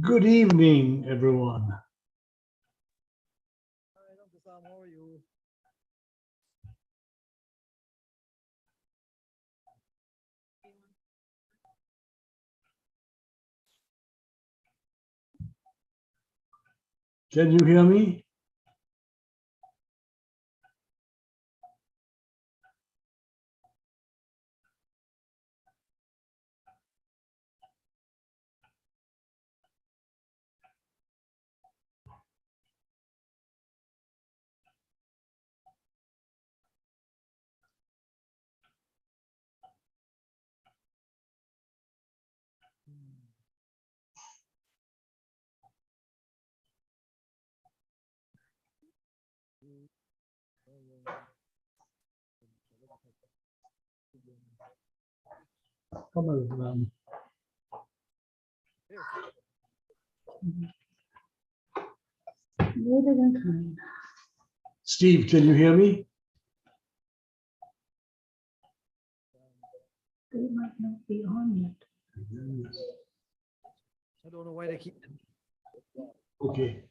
Good evening, everyone. Hi, Dr. Sam, how are you? Can you hear me? Come on. Later than kind. Steve, can you hear me? They might not be on yet. I don't know why they keep. Okay.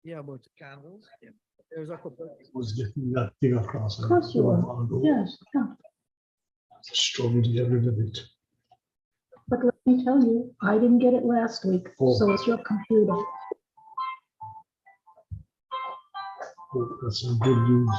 Yeah, about candles. Yeah. There's a couple. Was getting that thing across. Of course you are. Yes, yeah. Struggling to get rid of it. But let me tell you, I didn't get it last week, Oh. so it's your computer. Oh, that's some good news.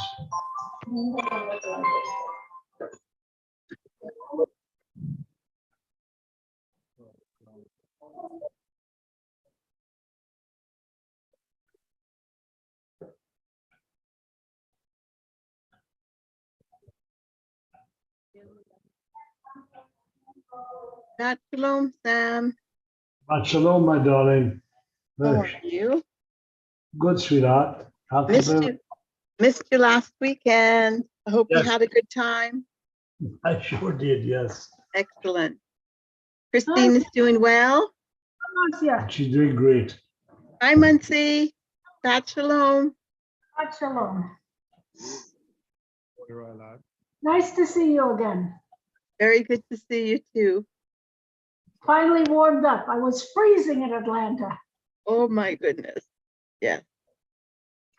Shalom, Sam. Shalom, my darling. How are you? Good, sweetheart. Missed you last weekend. I hope you Yes. had a good time. I sure did, yes. Excellent. Christine is doing well. Yeah, She's doing great. Hi, Muncie. Shalom. shalom. You're all out. Nice to see you again. Very good to see you too. Finally warmed up. I was freezing in Atlanta. Oh my goodness. Yes.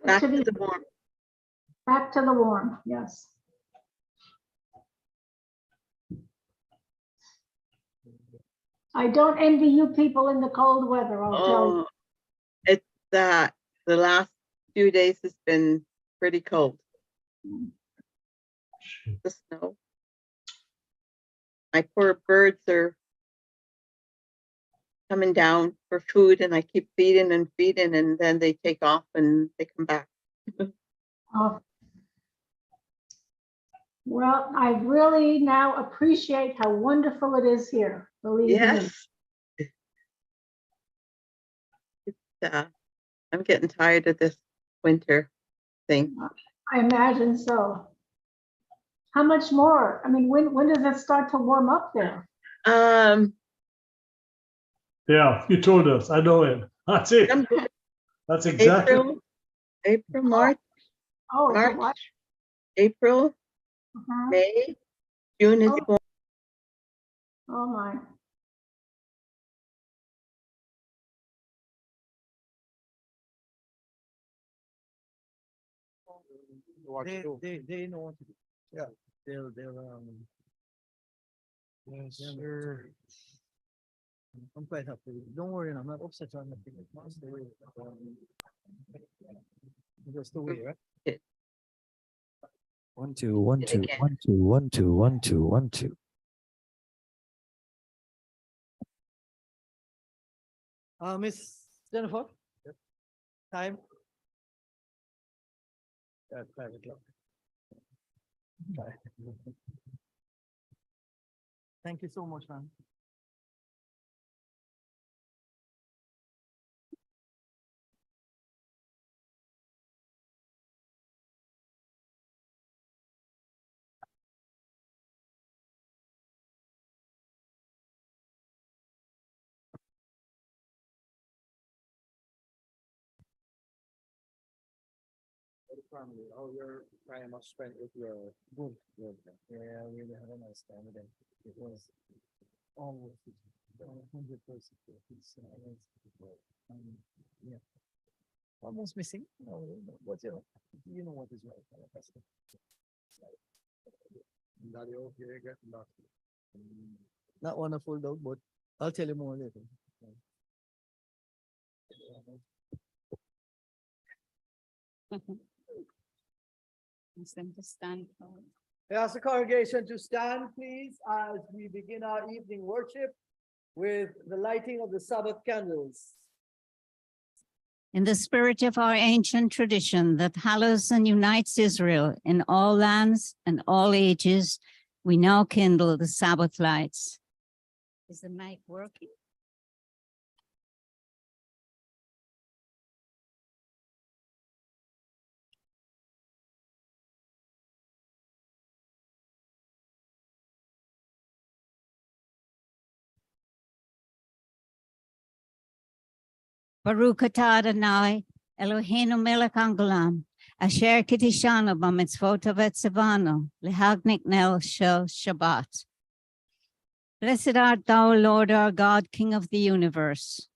Back to the warm. Back to the warm, yes. I don't envy you people in the cold weather, I'll tell you. Oh, it's the last few days has been pretty cold. The snow. My poor birds are coming down for food and I keep feeding and feeding and then they take off and they come back. Oh. Well, I really now appreciate how wonderful it is here, believe me. Yes. I'm getting tired of this winter thing. I imagine so. How much more? I mean, when does it start to warm up there? Yeah, you told us. I know it. That's it. That's exactly. April, March. Oh, it's a March, what? April, May, June is warm. Oh my. They know what to do. Yeah, they'll yes, sir. I'm quite happy. Don't worry, I'm not upset on nothing. That's the way. That's the way, right? 1 2 1 2 1 2 1 2 1 2 1 2. Miss Jennifer, time. At 5 o'clock. Thank you so much, man. Family, how your time was spent with your good. Yeah, we really had a nice time with them. It was almost 100%. Yeah. Almost missing. No, what's your, you know what is right. Not one to fold out, but I'll tell you more later. Ask them to stand forward. I ask the congregation to stand, please, as we begin our evening worship with the lighting of the Sabbath candles. In the spirit of our ancient tradition that hallows and unites Israel in all lands and all ages, we now kindle the Sabbath lights. Is the mic working? Baruch atah Adonai, Eloheinu melech haolam, asher kitishanu b'mitzvot v'tzivanu, lehagnik nel shel Shabbat. Blessed art thou, Lord our God, King of the universe,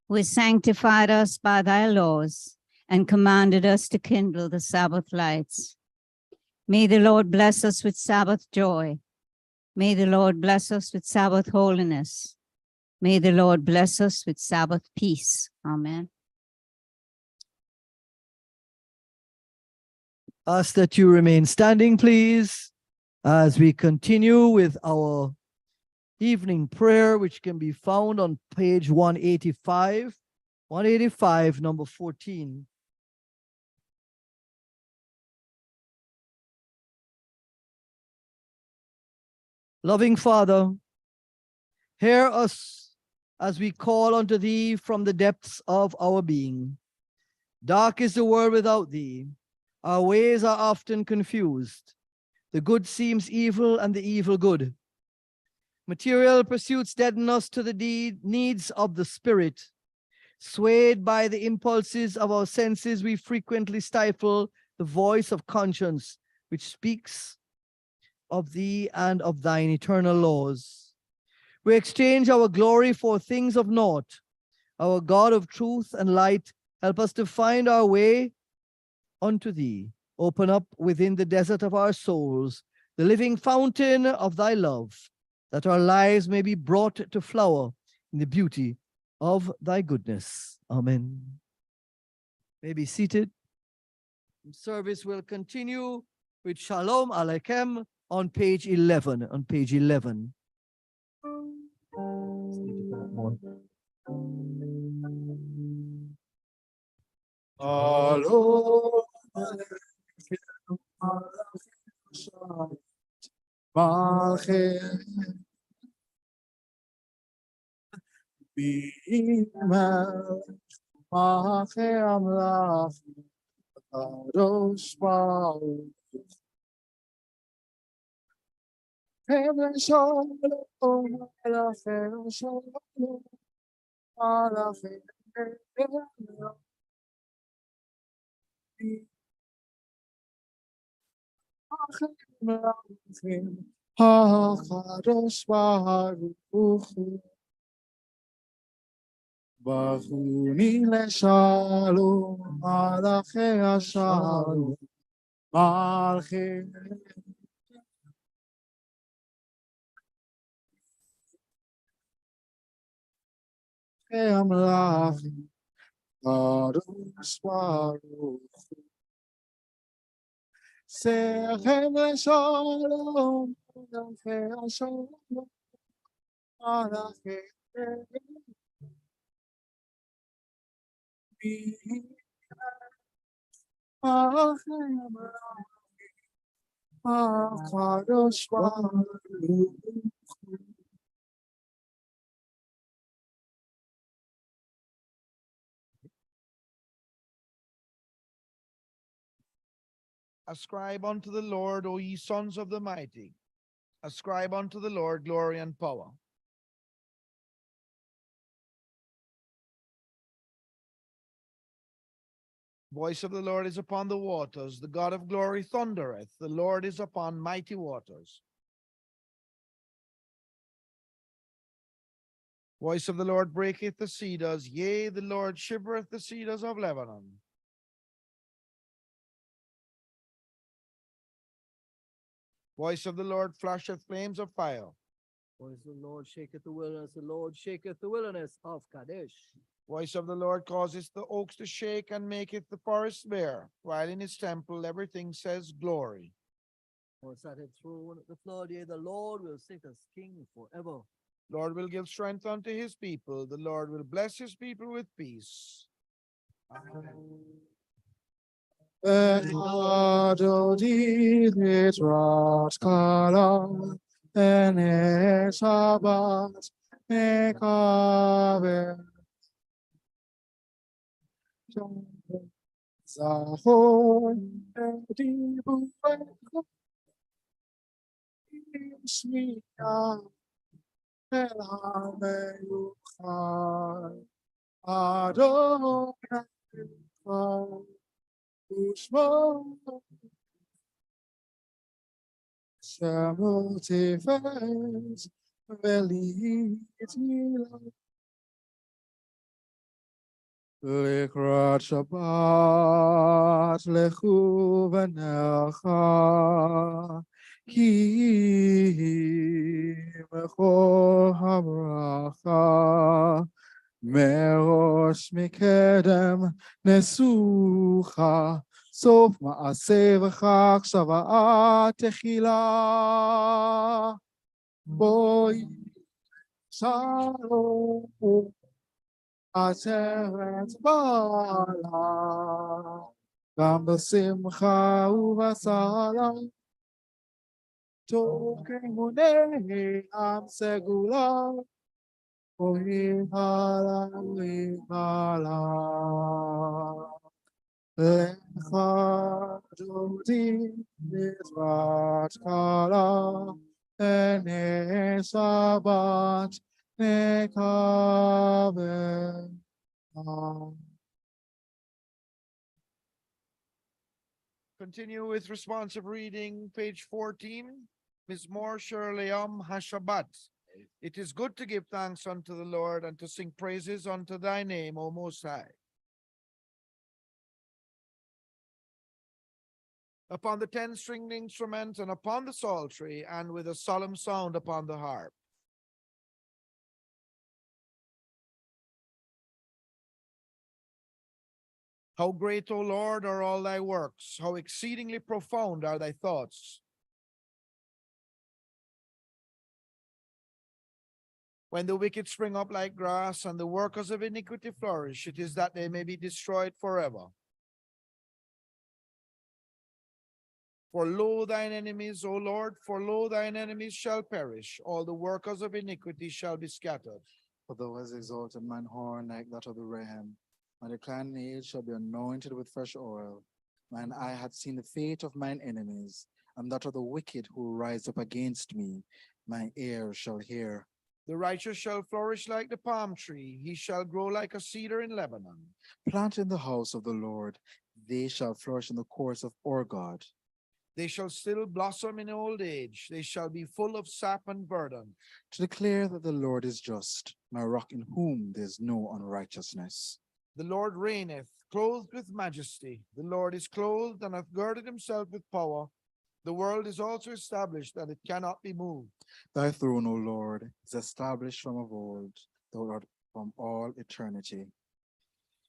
who has sanctified us by thy laws and commanded us to kindle the Sabbath lights. May the Lord bless us with Sabbath joy. May the Lord bless us with Sabbath holiness. May the Lord bless us with Sabbath peace. Amen. Ask that you remain standing, please, as we continue with our evening prayer, which can be found on page 185, number 14. Loving Father, hear us as we call unto thee from the depths of our being. Dark is the world without thee. Our ways are often confused. The good seems evil and the evil good. Material pursuits deaden us to the needs of the spirit. Swayed by the impulses of our senses, we frequently stifle the voice of conscience, which speaks of thee and of thine eternal laws. We exchange our glory for things of naught. Our God of truth and light, help us to find our way unto thee. Open up within the desert of our souls the living fountain of thy love, that our lives may be brought to flower in the beauty of thy goodness. Amen. May be seated. Service will continue with Shalom Aleichem on page 11. Bachuni leshalom, malachei hashalom, malchei amlachim, kadosh baruch. Sechem leshalom, malachei hashalom, malachei kadosh baruch. Ascribe unto the Lord, O ye sons of the mighty. Ascribe unto the Lord glory and power. Voice of the Lord is upon the waters. The God of glory thundereth. The Lord is upon mighty waters. Voice of the Lord breaketh the cedars, yea, the Lord shivereth the cedars of Lebanon. Voice of the Lord flasheth flames of fire. Voice of the Lord shaketh the wilderness, the Lord shaketh the wilderness of Kadesh. Voice of the Lord causeth the oaks to shake and maketh the forest bare, while in his temple everything says glory. For sat enthroned at the flood, yea, the Lord will sit as king forever. Lord will give strength unto his people. The Lord will bless his people with peace. Adonai Kala and Shabbat Mekave Zahon Dibu Shmiya El Hameyuchai Adonai Ushmo Shamotifes Velitila Likrat Shabbat Lechu V'necha Ki Mechor Habracha Merosh Mikedem Nesucha Sof Ma'aseh V'chach Shava'at Techila Boi Shalom Aseret Bala Gam B'simcha U'Basala Tokemune Am Segula Oihala Lecha Dodi Mizrat Kala Ene Shabbat Mekave Continue with responsive reading, page 14. Mizmor Shirleam HaShabbat. It is good to give thanks unto the Lord and to sing praises unto thy name, O Most High. Upon the 10-stringed instrument and upon the psaltery, and with a solemn sound upon the harp. How great, O Lord, are all thy works, how exceedingly profound are thy thoughts. When the wicked spring up like grass and the workers of iniquity flourish, it is that they may be destroyed forever. For lo, thine enemies, O Lord, for lo, thine enemies shall perish. All the workers of iniquity shall be scattered. For thou hast exalted mine horn like that of the ram. My declining age shall be anointed with fresh oil. Mine eye hath seen the fate of mine enemies, and that of the wicked who rise up against me. My ear shall hear. The righteous shall flourish like the palm tree. He shall grow like a cedar in Lebanon. Planted in the house of the Lord, they shall flourish in the courts of our God. They shall still blossom in old age. They shall be full of sap and burden. To declare that the Lord is just, my rock in whom there is no unrighteousness. The Lord reigneth, clothed with majesty. The Lord is clothed and hath girded himself with power. The world is also established, and it cannot be moved. Thy throne, O Lord, is established from of old, thou art from all eternity.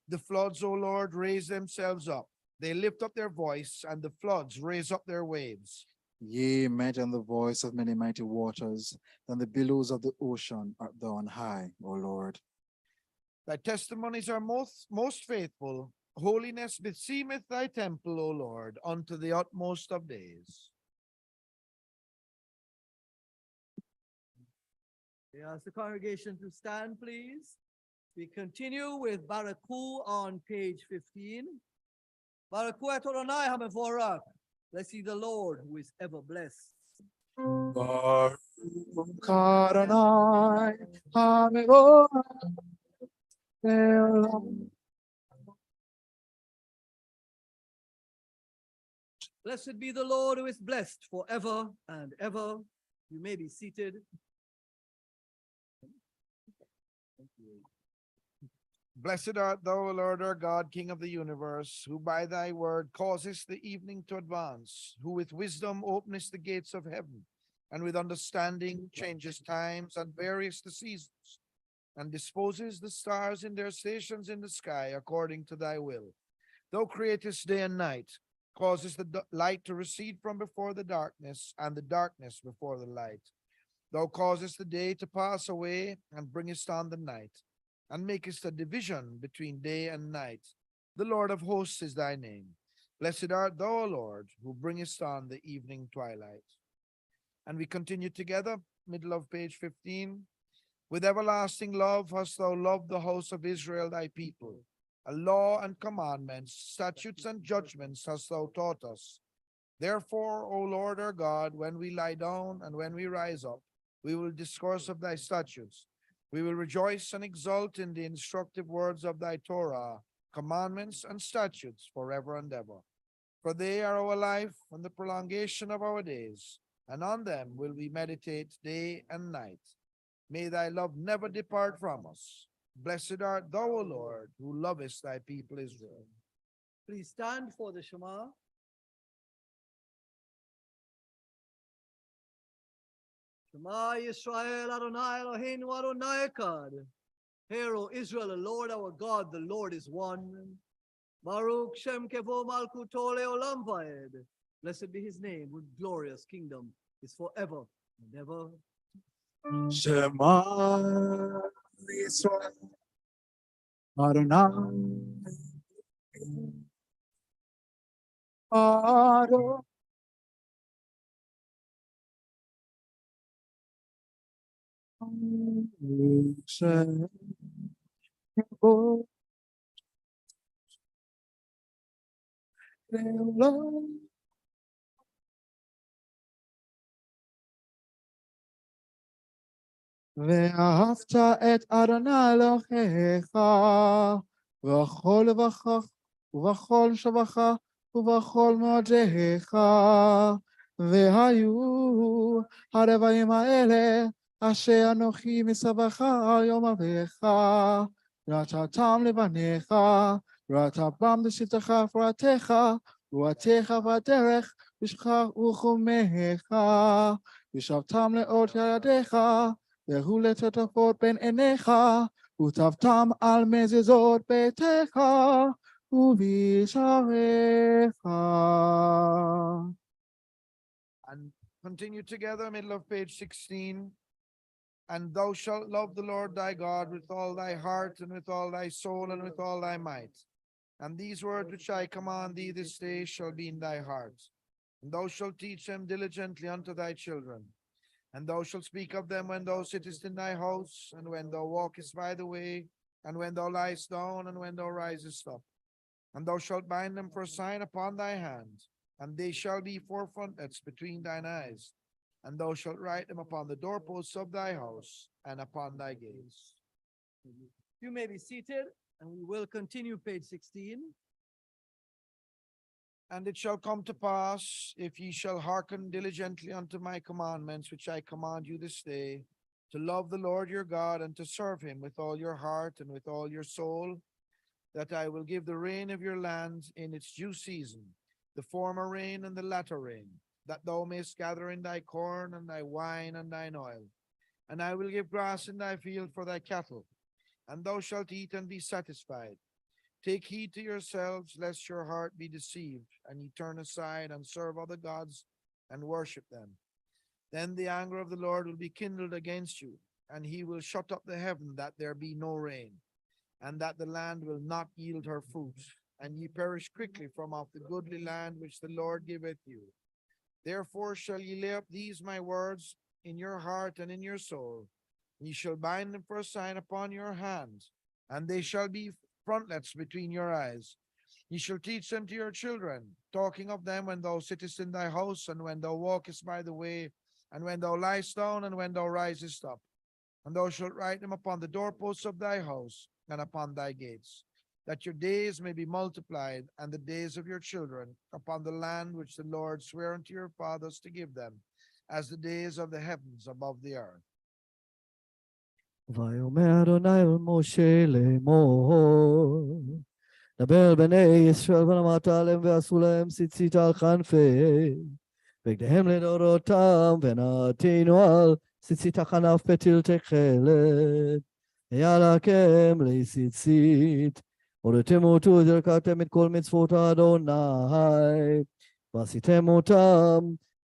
The floods, O Lord, raise themselves up. They lift up their voice, and the floods raise up their waves. Yea, met on the voice of many mighty waters, than the billows of the ocean art thou on high, O Lord. Thy testimonies are most faithful. Holiness beseemeth thy temple, O Lord, unto the utmost of days. We ask the congregation to stand, please. We continue with Baraku on page 15. Baraku et Adonai hamevorach. Blessed be the Lord who is ever blessed. Baruch Adonai, Hamevorach, Le'olam. Blessed be the Lord who is blessed forever and ever. You may be seated. Blessed art thou, O Lord our God, King of the universe, who by thy word causest the evening to advance, who with wisdom openest the gates of heaven, and with understanding changes times and varies the seasons, and disposes the stars in their stations in the sky according to thy will. Thou createst day and night, causest the light to recede from before the darkness, and the darkness before the light. Thou causest the day to pass away, and bringest on the night, and makest a division between day and night. The Lord of hosts is thy name. Blessed art thou, O Lord, who bringest on the evening twilight. And we continue together, middle of page 15. With everlasting love hast thou loved the house of Israel, thy people. A law and commandments, statutes and judgments hast thou taught us. Therefore, O Lord our God, when we lie down and when we rise up, we will discourse of thy statutes. We will rejoice and exult in the instructive words of thy Torah, commandments and statutes forever and ever. For they are our life and the prolongation of our days, and on them will we meditate day and night. May thy love never depart from us. Blessed art thou, O Lord, who lovest thy people Israel. Please stand for the Shema. Shema Yisrael Adonai Eloheinu Adonai Echad. Hear, O Israel, the Lord our God, the Lord is one. Baruch Shem Kevo Malkuto Leolam Vaed. Blessed be his name, whose glorious kingdom is forever and ever. Shema Yisrael Adonai Adonai. ואהבת את אדוני אלוהיך בכל לבבך ובכל שבחך ובכל מאודיך. והיו הרבעים האלה אשר אנוכי מצווך היום אביך, ראיתם לבניך, ראיתם בשיטתך ופרעתך, רועתך בדרך בשבך וחומיך, ישבתם לאות ידיך, והוא לטוטפות בין עיניך, וטבתם על מזוזות ביתך ובשעריך. And continue together, middle of page 16. And thou shalt love the Lord thy God with all thy heart and with all thy soul and with all thy might. And these words which I command thee this day shall be in thy heart. And thou shalt teach them diligently unto thy children. And thou shalt speak of them when thou sittest in thy house, and when thou walkest by the way, and when thou liest down, and when thou risest up. And thou shalt bind them for a sign upon thy hand, and they shall be for frontlets between thine eyes. And thou shalt write them upon the doorposts of thy house and upon thy gates. You may be seated, and we will continue page 16. And it shall come to pass, if ye shall hearken diligently unto my commandments, which I command you this day, to love the Lord your God and to serve him with all your heart and with all your soul, that I will give the rain of your land in its due season, the former rain and the latter rain, that thou mayst gather in thy corn and thy wine and thine oil. And I will give grass in thy field for thy cattle, and thou shalt eat and be satisfied. Take heed to yourselves, lest your heart be deceived, and ye turn aside and serve other gods and worship them. Then the anger of the Lord will be kindled against you, and he will shut up the heaven that there be no rain, and that the land will not yield her fruit, and ye perish quickly from off the goodly land which the Lord giveth you. Therefore shall ye lay up these my words in your heart and in your soul. Ye shall bind them for a sign upon your hand, and they shall be frontlets between your eyes. Ye shall teach them to your children, talking of them when thou sittest in thy house, and when thou walkest by the way, and when thou liest down, and when thou risest up. And thou shalt write them upon the doorposts of thy house and upon thy gates, that your days may be multiplied, and the days of your children upon the land which the Lord sware unto your fathers to give them, as the days of the heavens above the earth. ויאמר אדוני אל משה לאמור, דבר בני ישראל ואמרת עליהם ועשו להם ציצית על כנפי, בגדיהם לדורותם, ונעתנו על ציצית הכנף פתיל תכלת, היה לכם לציצית, הוריתם אותו וזרקתם את כל מצוות אדוני, ועשיתם אותם,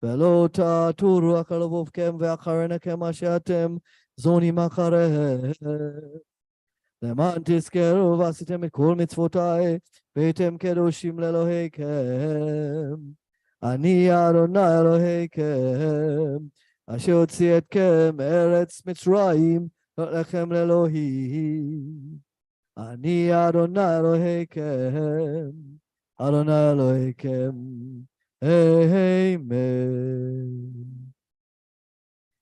ולא תעתו רוח על לבבכם ואחריכם אשר אתם זונים אחריהם. למען תזכרו ועשיתם את כל מצוותיי, והייתם קדושים לאלוהיכם. אני אדוני אלוהיכם, אשר הוציא אתכם מארץ מצרים, לכם לאלוהים. אני אדוני אלוהיכם, אדוני אלוהיכם. Amen.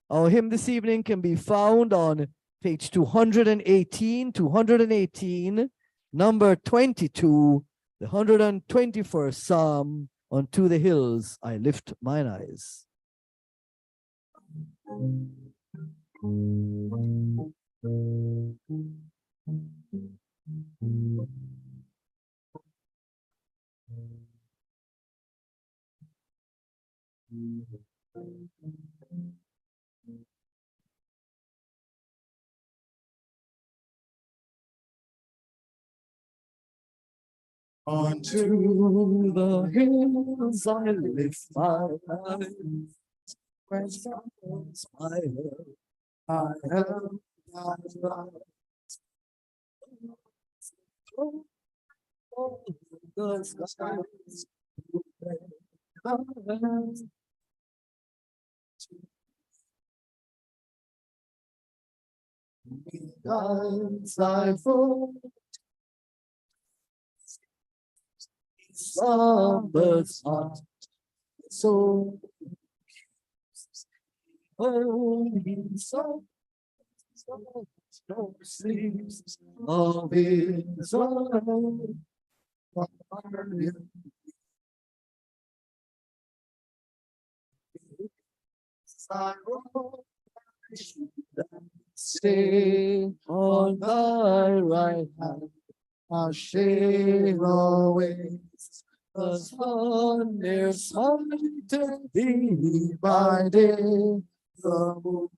Our hymn this evening can be found on page 218, number 22, the 121st Psalm. Unto the hills I lift mine eyes. Unto the hills I lift my eyes, whence comes my help? I have my life. Oh, the skies, guides thy foot, slumbers not, so holy so no sleeps of his own. Stay on thy right hand, I'll share always the sun near smiting thee by day, the moon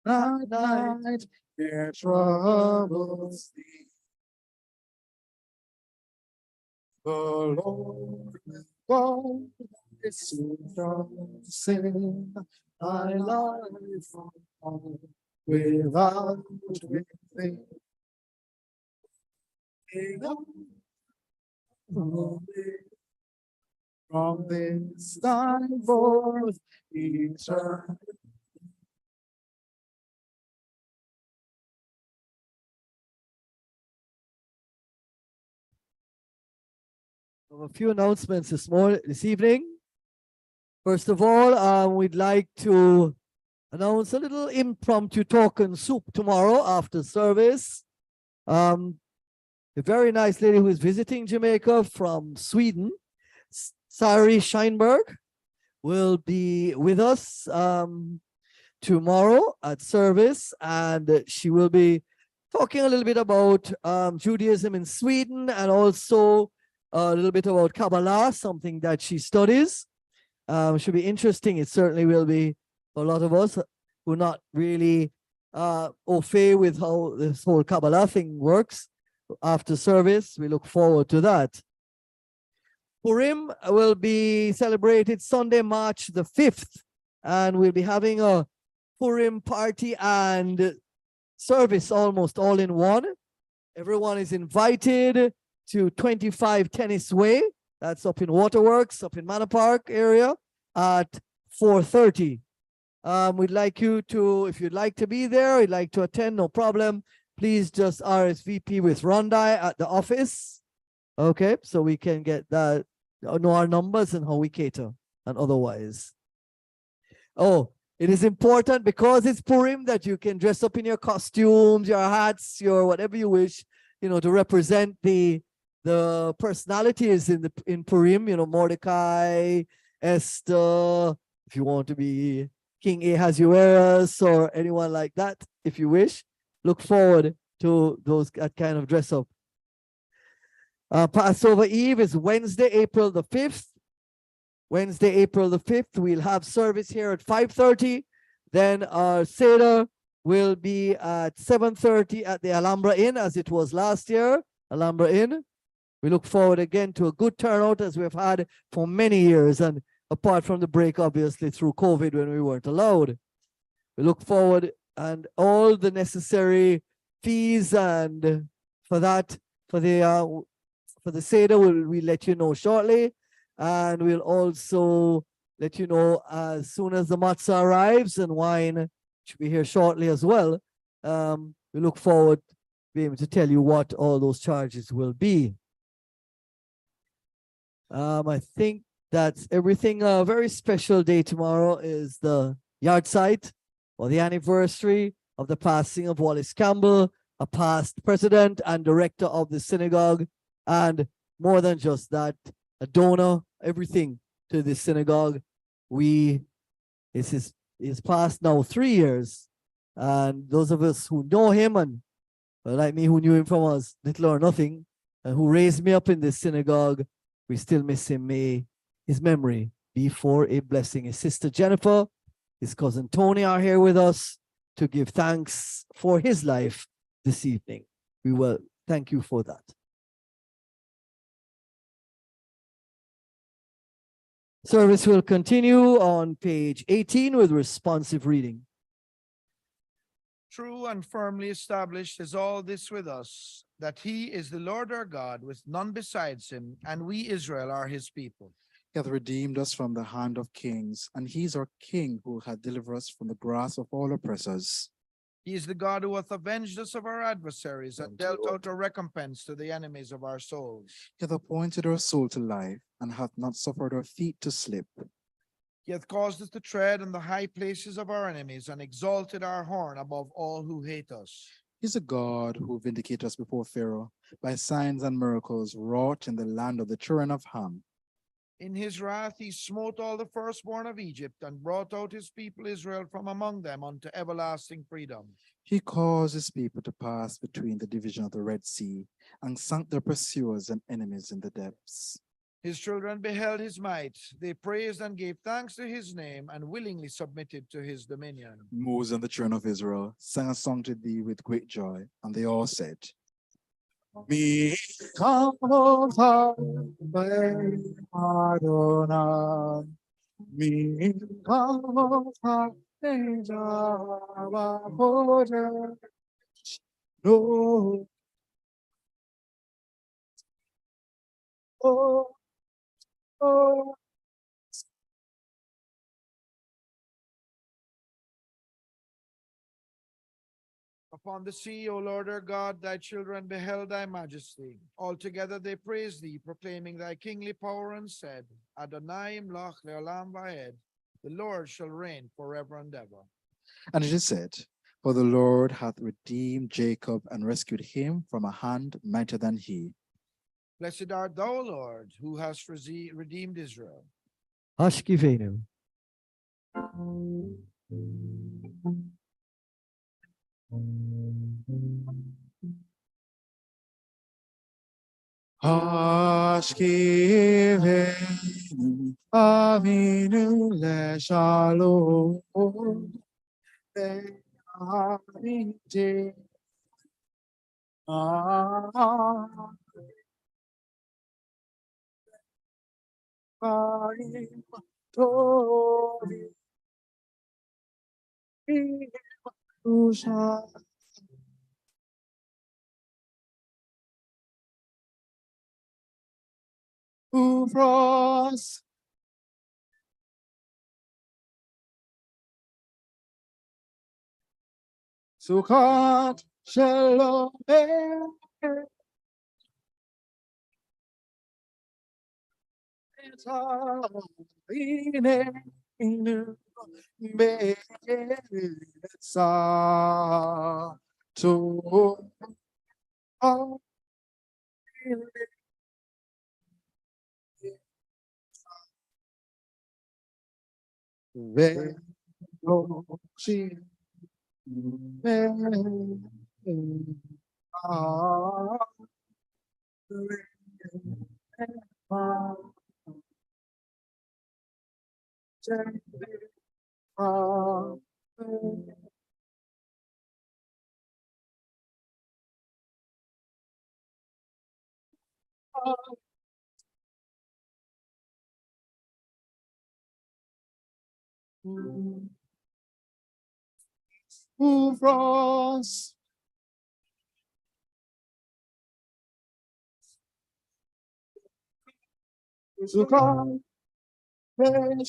by night their troubles thee. The Lord God is from sin, thy life on without within. From this time forth eternal. A few announcements this evening. First of all, we'd like to announce a little impromptu talk and soup tomorrow after service. A very nice lady who is visiting Jamaica from Sweden, Sari Scheinberg, will be with us tomorrow at service, and she will be talking a little bit about Judaism in Sweden, and also a little bit about Kabbalah, something that she studies. Should be interesting. It certainly will be for a lot of us who are not really au fait with how this whole Kabbalah thing works. After service, we look forward to that. Purim will be celebrated Sunday, March the 5th, and we'll be having a Purim party and service almost all in one. Everyone is invited to 25 Tennis Way. That's up in Waterworks, up in Manor Park area at 4:30. We'd like you to, if you'd like to be there, you'd like to attend, no problem. Please just RSVP with Rondai at the office. Okay, so we can get that, know our numbers and how we cater and otherwise. Oh, it is important because it's Purim that you can dress up in your costumes, your hats, your whatever you wish, you know, to represent the personalities in Purim, you know, Mordecai, Esther, if you want to be King Ahasuerus or anyone like that, if you wish, look forward to that kind of dress up. Passover Eve is Wednesday, April the 5th. Wednesday, April the 5th, we'll have service here at 5:30. Then our Seder will be at 7:30 at the Alhambra Inn, as it was last year, Alhambra Inn. We look forward again to a good turnout as we've had for many years, and apart from the break, obviously, through COVID when we weren't allowed. We look forward, and all the necessary fees and for the Seder, we'll let you know shortly. And we'll also let you know as soon as the matzah arrives, and wine should be here shortly as well. We look forward to being able to tell you what all those charges will be. I think that's everything. A very special day tomorrow is the yard site, or the anniversary of the passing of Wallace Campbell, a past president and director of the synagogue, and more than just that, a donor, everything to the synagogue. It's past now 3 years, and those of us who know him, and like me who knew him from us little or nothing, and who raised me up in this synagogue, we still miss him. May his memory be for a blessing. His sister Jennifer, his cousin Tony are here with us to give thanks for his life this evening. We will thank you for that. Service will continue on page 18 with responsive reading. True and firmly established is all this with us, that he is the Lord our God, with none besides him, and we Israel are his people. He hath redeemed us from the hand of kings, and he is our king who hath delivered us from the grasp of all oppressors. He is the God who hath avenged us of our adversaries, and dealt out a recompense to the enemies of our souls. He hath appointed our soul to life, and hath not suffered our feet to slip. He hath caused us to tread on the high places of our enemies, and exalted our horn above all who hate us. He is a God who vindicated us before Pharaoh by signs and miracles wrought in the land of the children of Ham. In his wrath he smote all the firstborn of Egypt, and brought out his people Israel from among them unto everlasting freedom. He caused his people to pass between the division of the Red Sea, and sunk their pursuers and enemies in the depths. His children beheld his might, they praised and gave thanks to his name, and willingly submitted to his dominion. Moses and the children of Israel sang a song to thee with great joy, and they all said, Mi Adonai, Mi no, oh, Upon the sea, O Lord our God, thy children beheld thy majesty. Altogether they praised thee, proclaiming thy kingly power, and said, Adonai imlach leolam vaed, the Lord shall reign forever and ever. And it is said, for the Lord hath redeemed Jacob and rescued him from a hand mightier than he. Blessed art thou, Lord, who hast redeemed Israel. Hashkivenu. Hashkivenu Avinu leshalom Be'arite Arim Tovi Usha Ufros Sukkot Shalom Who France? To come, tonight,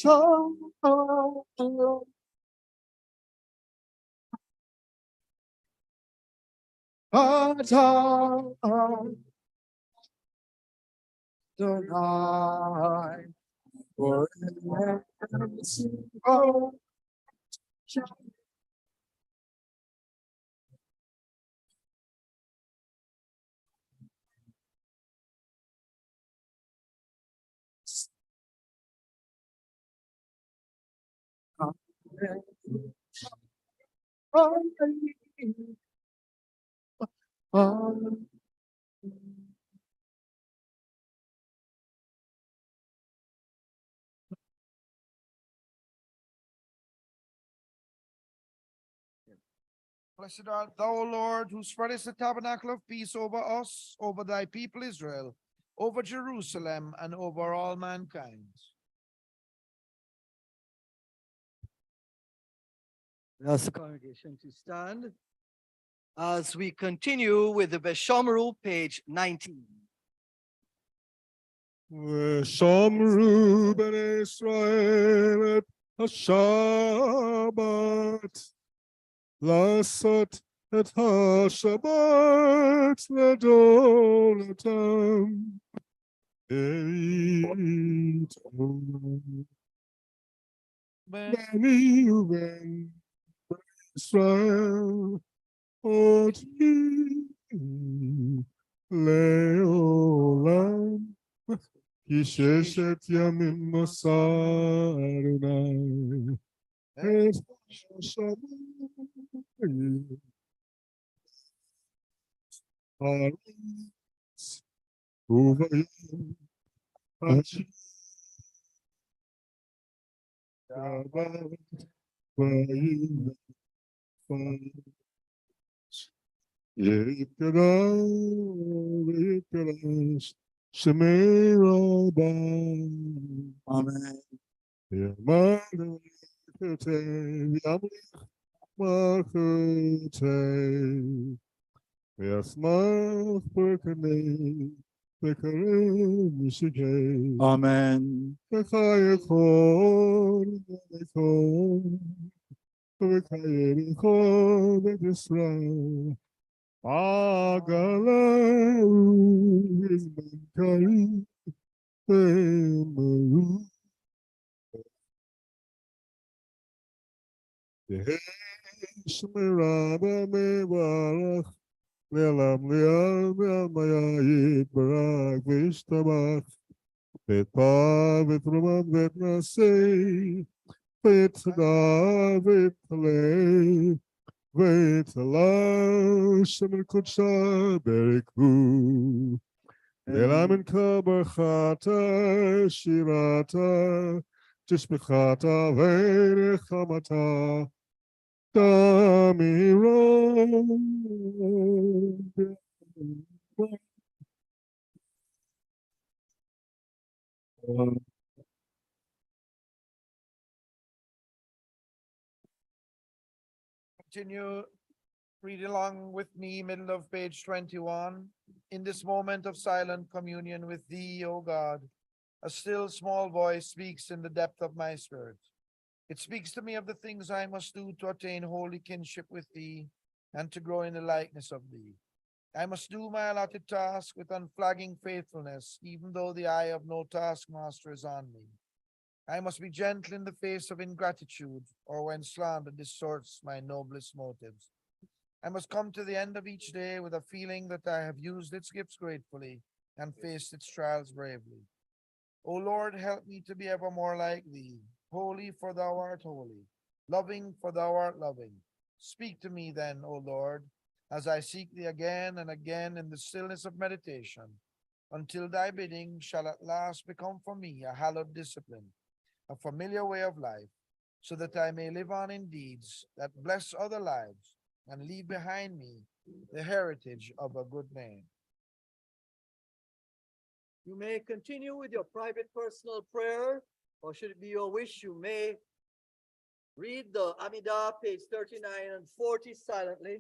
forever. Blessed art thou, O Lord, who spreadest the tabernacle of peace over us, over thy people Israel, over Jerusalem, and over all mankind. Ask the congregation to stand as we continue with the Beshomeru, page 19. ושומרו בני ישראל את השבת, לעשות את השבת לדורתם. איתו בני ובן ישראל אותי לעולם. כי ששת ימים מסע אדוני את השמיים הארץ ובים אשר שבת ויבש יתקדש שמי רבם. Amen. יעמד כתב ימליך מלכותי וישמח פרקני וקרב משגי Amen. וחייכון ולכון וחייכון את ישראל עגלהו בזמן קריב ומרו יהי שמירה במברך לעולם לעם ועלמיה יתברך וישתבח ואת פעם ואת רומם ואת נשיא ואת צדע ואת תלה ואת עלה שמן קודשה ברכו אלא מן כה ברכתה שירתה תשבחתה ונחמתה תמירה. Continue, read along with me, middle of page 21. In this moment of silent communion with thee, O God, a still small voice speaks in the depth of my spirit. It speaks to me of the things I must do to attain holy kinship with thee and to grow in the likeness of thee. I must do my allotted task with unflagging faithfulness, even though the eye of no taskmaster is on me. I must be gentle in the face of ingratitude, or when slander distorts my noblest motives. I must come to the end of each day with a feeling that I have used its gifts gratefully and faced its trials bravely. O Lord, help me to be ever more like thee, holy for thou art holy, loving for thou art loving. Speak to me then, O Lord, as I seek thee again and again in the stillness of meditation, until thy bidding shall at last become for me a hallowed discipline, a familiar way of life, so that I may live on in deeds that bless other lives and leave behind me the heritage of a good name. You may continue with your private personal prayer, or should it be your wish, you may read the Amidah, page 39 and 40 silently.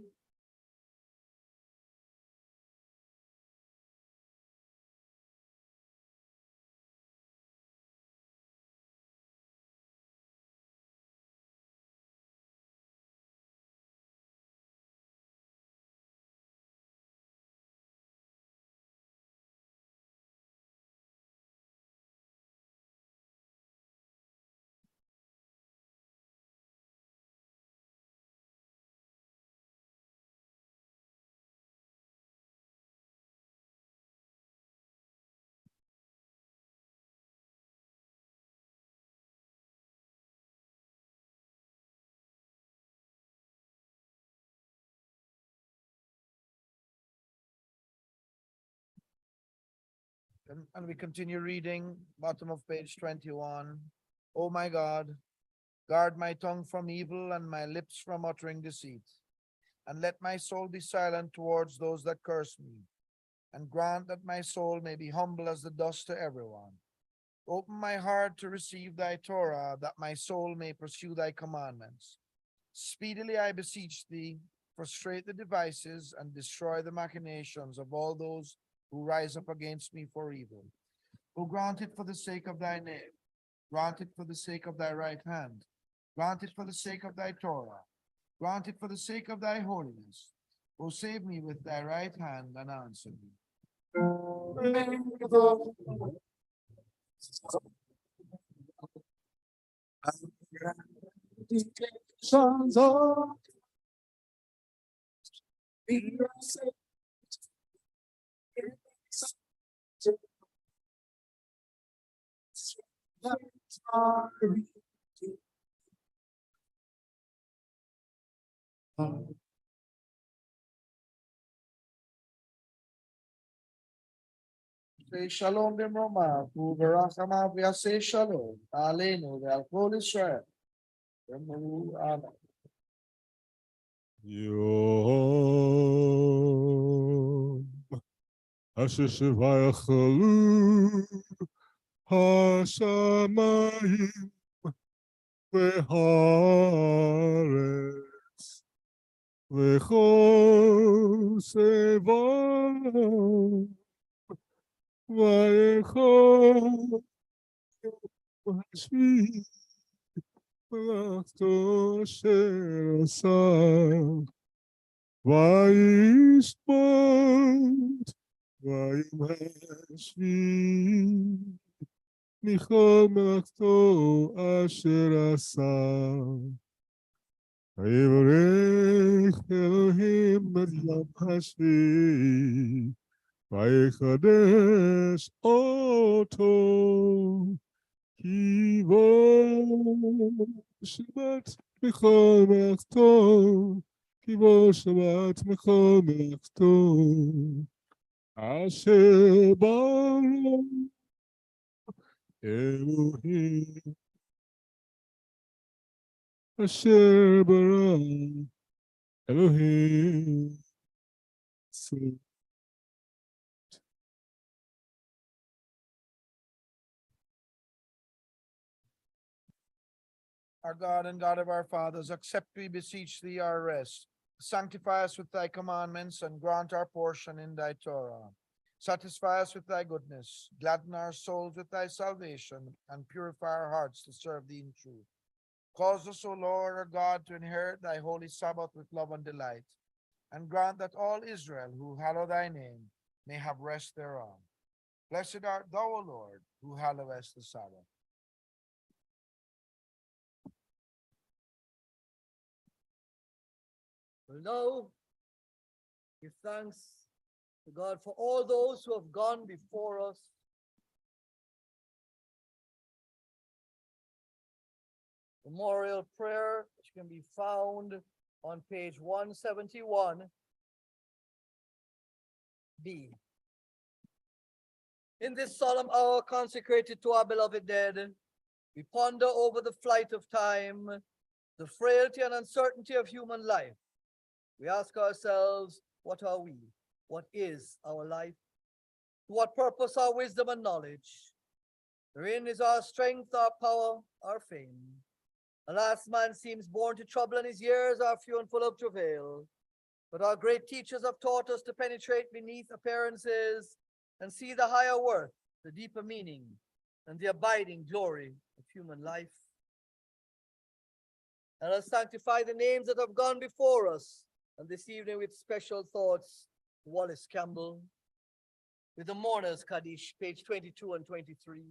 And we continue reading, bottom of page 21. O my God, guard my tongue from evil and my lips from uttering deceit. And let my soul be silent towards those that curse me. And grant that my soul may be humble as the dust to everyone. Open my heart to receive thy Torah, that my soul may pursue thy commandments. Speedily I beseech thee, frustrate the devices and destroy the machinations of all those who rise up against me for evil. O grant it for the sake of thy name. Grant it for the sake of thy right hand. Grant it for the sake of thy Torah. Grant it for the sake of thy holiness. O save me with thy right hand and answer me. Sons of Say shalom b'mroma, u'berachama v'yaseh shalom, aleinu ve'al kol Israel. Amen. Yom Asher Sheva Yachalu Hashamayim Ve'haaretz Ve'chol Seva Va'echol Hashvi V'lachto Asher Asa Va'yishpat Va'yimhashvi Michol Melachto Asher Asa Va'yivarech Elohim et Yom Hashvi Va'yichadesh Oto Ki bo Shabbat Michol Melachto Ki bo Shabbat Michol Melachto Asher Bara Elohim Asher Bara Elohim. Our God and God of our fathers, accept, we beseech thee, our rest. Sanctify us with thy commandments and grant our portion in thy Torah. Satisfy us with thy goodness, gladden our souls with thy salvation, and purify our hearts to serve thee in truth. Cause us, O Lord our God, to inherit thy holy Sabbath with love and delight, and grant that all Israel who hallow thy name may have rest thereon. Blessed art thou, O Lord, who hallowest the Sabbath. We'll now give thanks to God for all those who have gone before us. Memorial prayer, which can be found on page 171 be. In this solemn hour consecrated to our beloved dead, we ponder over the flight of time, the frailty and uncertainty of human life. We ask ourselves, what are we? What is our life? To what purpose our wisdom and knowledge? Wherein is our strength, our power, our fame? Alas, man seems born to trouble, and his years are few and full of travail. But our great teachers have taught us to penetrate beneath appearances and see the higher worth, the deeper meaning, and the abiding glory of human life. Let us sanctify the names that have gone before us, and this evening with special thoughts, Wallace Campbell, with the Mourners Kaddish, page 22 and 23.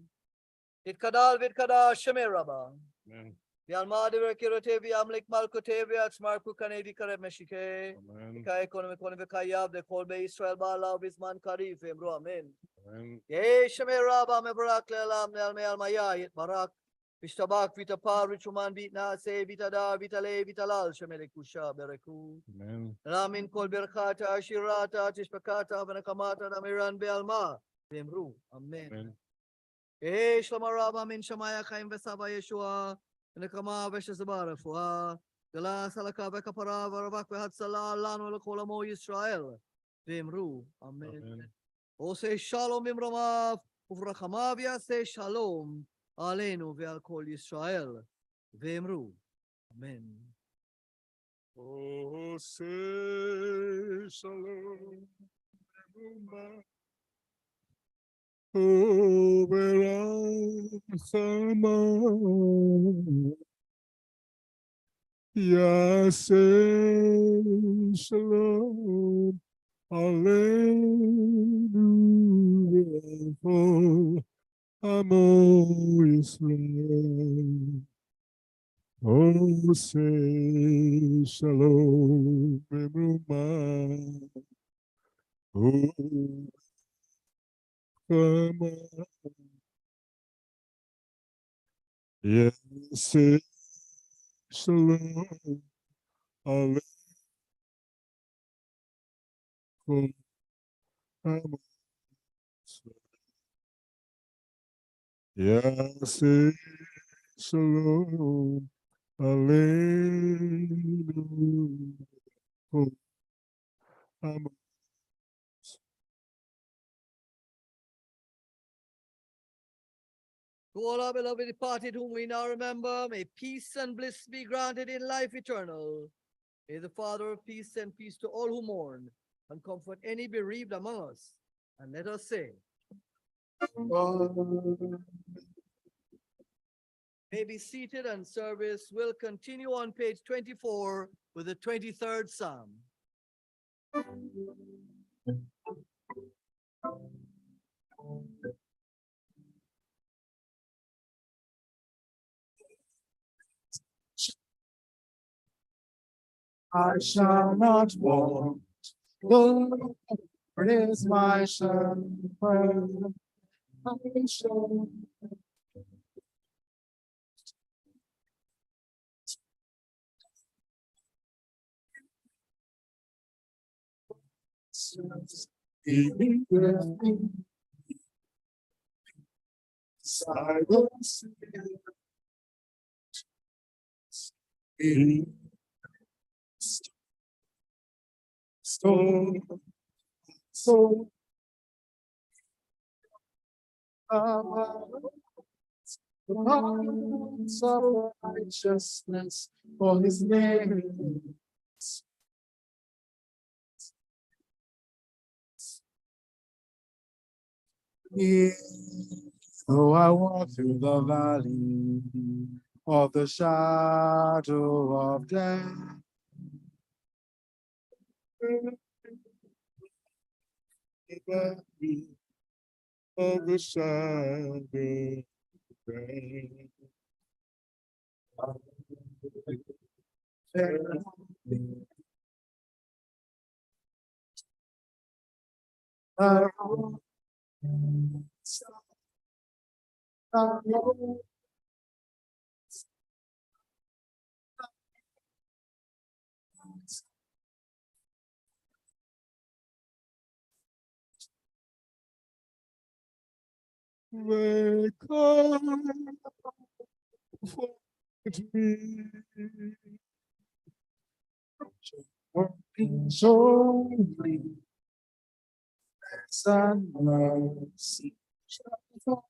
It kadal vid kada shemeraba. Amen. Vialma de rekirote viamlik malkote viatsmarku kanevi kareb meshike. Amen. Kai ekonomi kayav de kolbe Israel bala bisman karif emro amen. Amen. Ye shemeraba mebarak lelam nealme almaya yet barak. Vishtabak vitapar richuman vitna se vitadar vitale vitalal shemerikusha bereku. Amen. Ramin kol berkata ashirata tishpakata vanakamata namiran bealma. Emru amen. Amen. Eh, Shlomarabba min Shamaya Chaim Vesava Yeshua, Nekama Veshazabara Fua, Gala Salaka Bekapara, Varavak Vehatsala, Lano Lakolamo Yisrael, Vimru, Amen. Amen. O say Shalom Imramav, Uvrahamavia say Shalom, Alenu Veal Kol Yisrael, Vimru, Amen. Oh, say shalom. Oh, Berachama. Yaseh shalom. Hallelujah. Amo Yisrael. Oh, say shalom. Emruma. Oh, come on. Yes, say shalom. Aleichem. Amo Yes, say shalom. Hallelujah. Amo To all our beloved departed whom we now remember, may peace and bliss be granted in life eternal. May the Father of peace send peace to all who mourn and comfort any bereaved among us. And let us say, may be seated, and service will continue on page 24 with the 23rd Psalm. I shall not want. The Lord is my shepherd. I shall be with me. I will see so the paths of righteousness for his name. Though I walk through the valley of the shadow of death, of the shadow. may come for me. Working solely as and mercy shall follow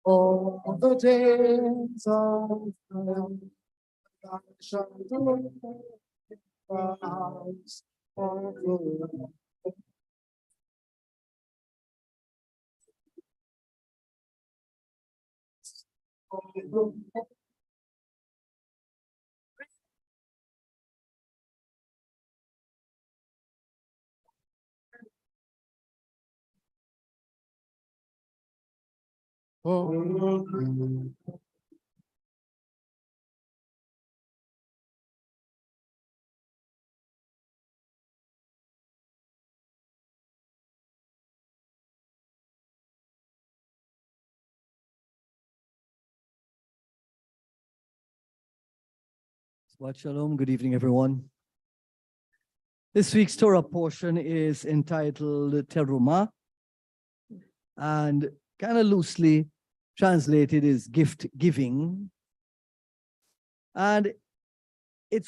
all the days of my life. I shall dwell in the house of the Lord. Shabbat Shalom. Good evening, everyone. This week's Torah portion is entitled Terumah, and kind of loosely translated is gift giving. And it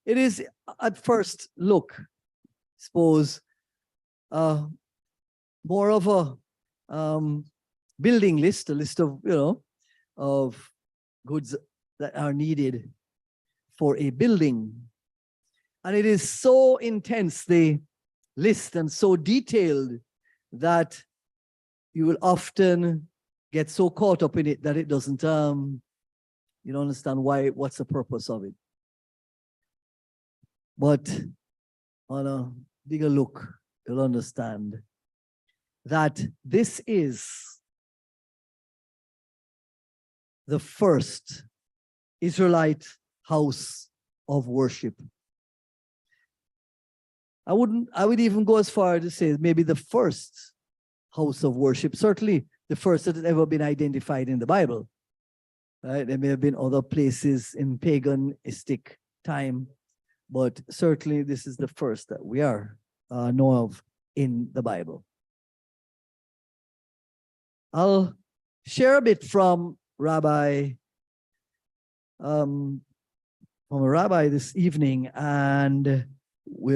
is at first look, suppose, more of a building list, a list of, of goods that are needed for a building. And it is so intense, the list, and so detailed that you will often get so caught up in it that it doesn't, you don't understand what's the purpose of it. But on a bigger look, you'll understand that this is the first Israelite house of worship. I would even go as far to say maybe the first house of worship, certainly the first that has ever been identified in the Bible. Right? There may have been other places in paganistic time, but certainly this is the first that we know of in the Bible. I'll share a bit from a rabbi this evening, and we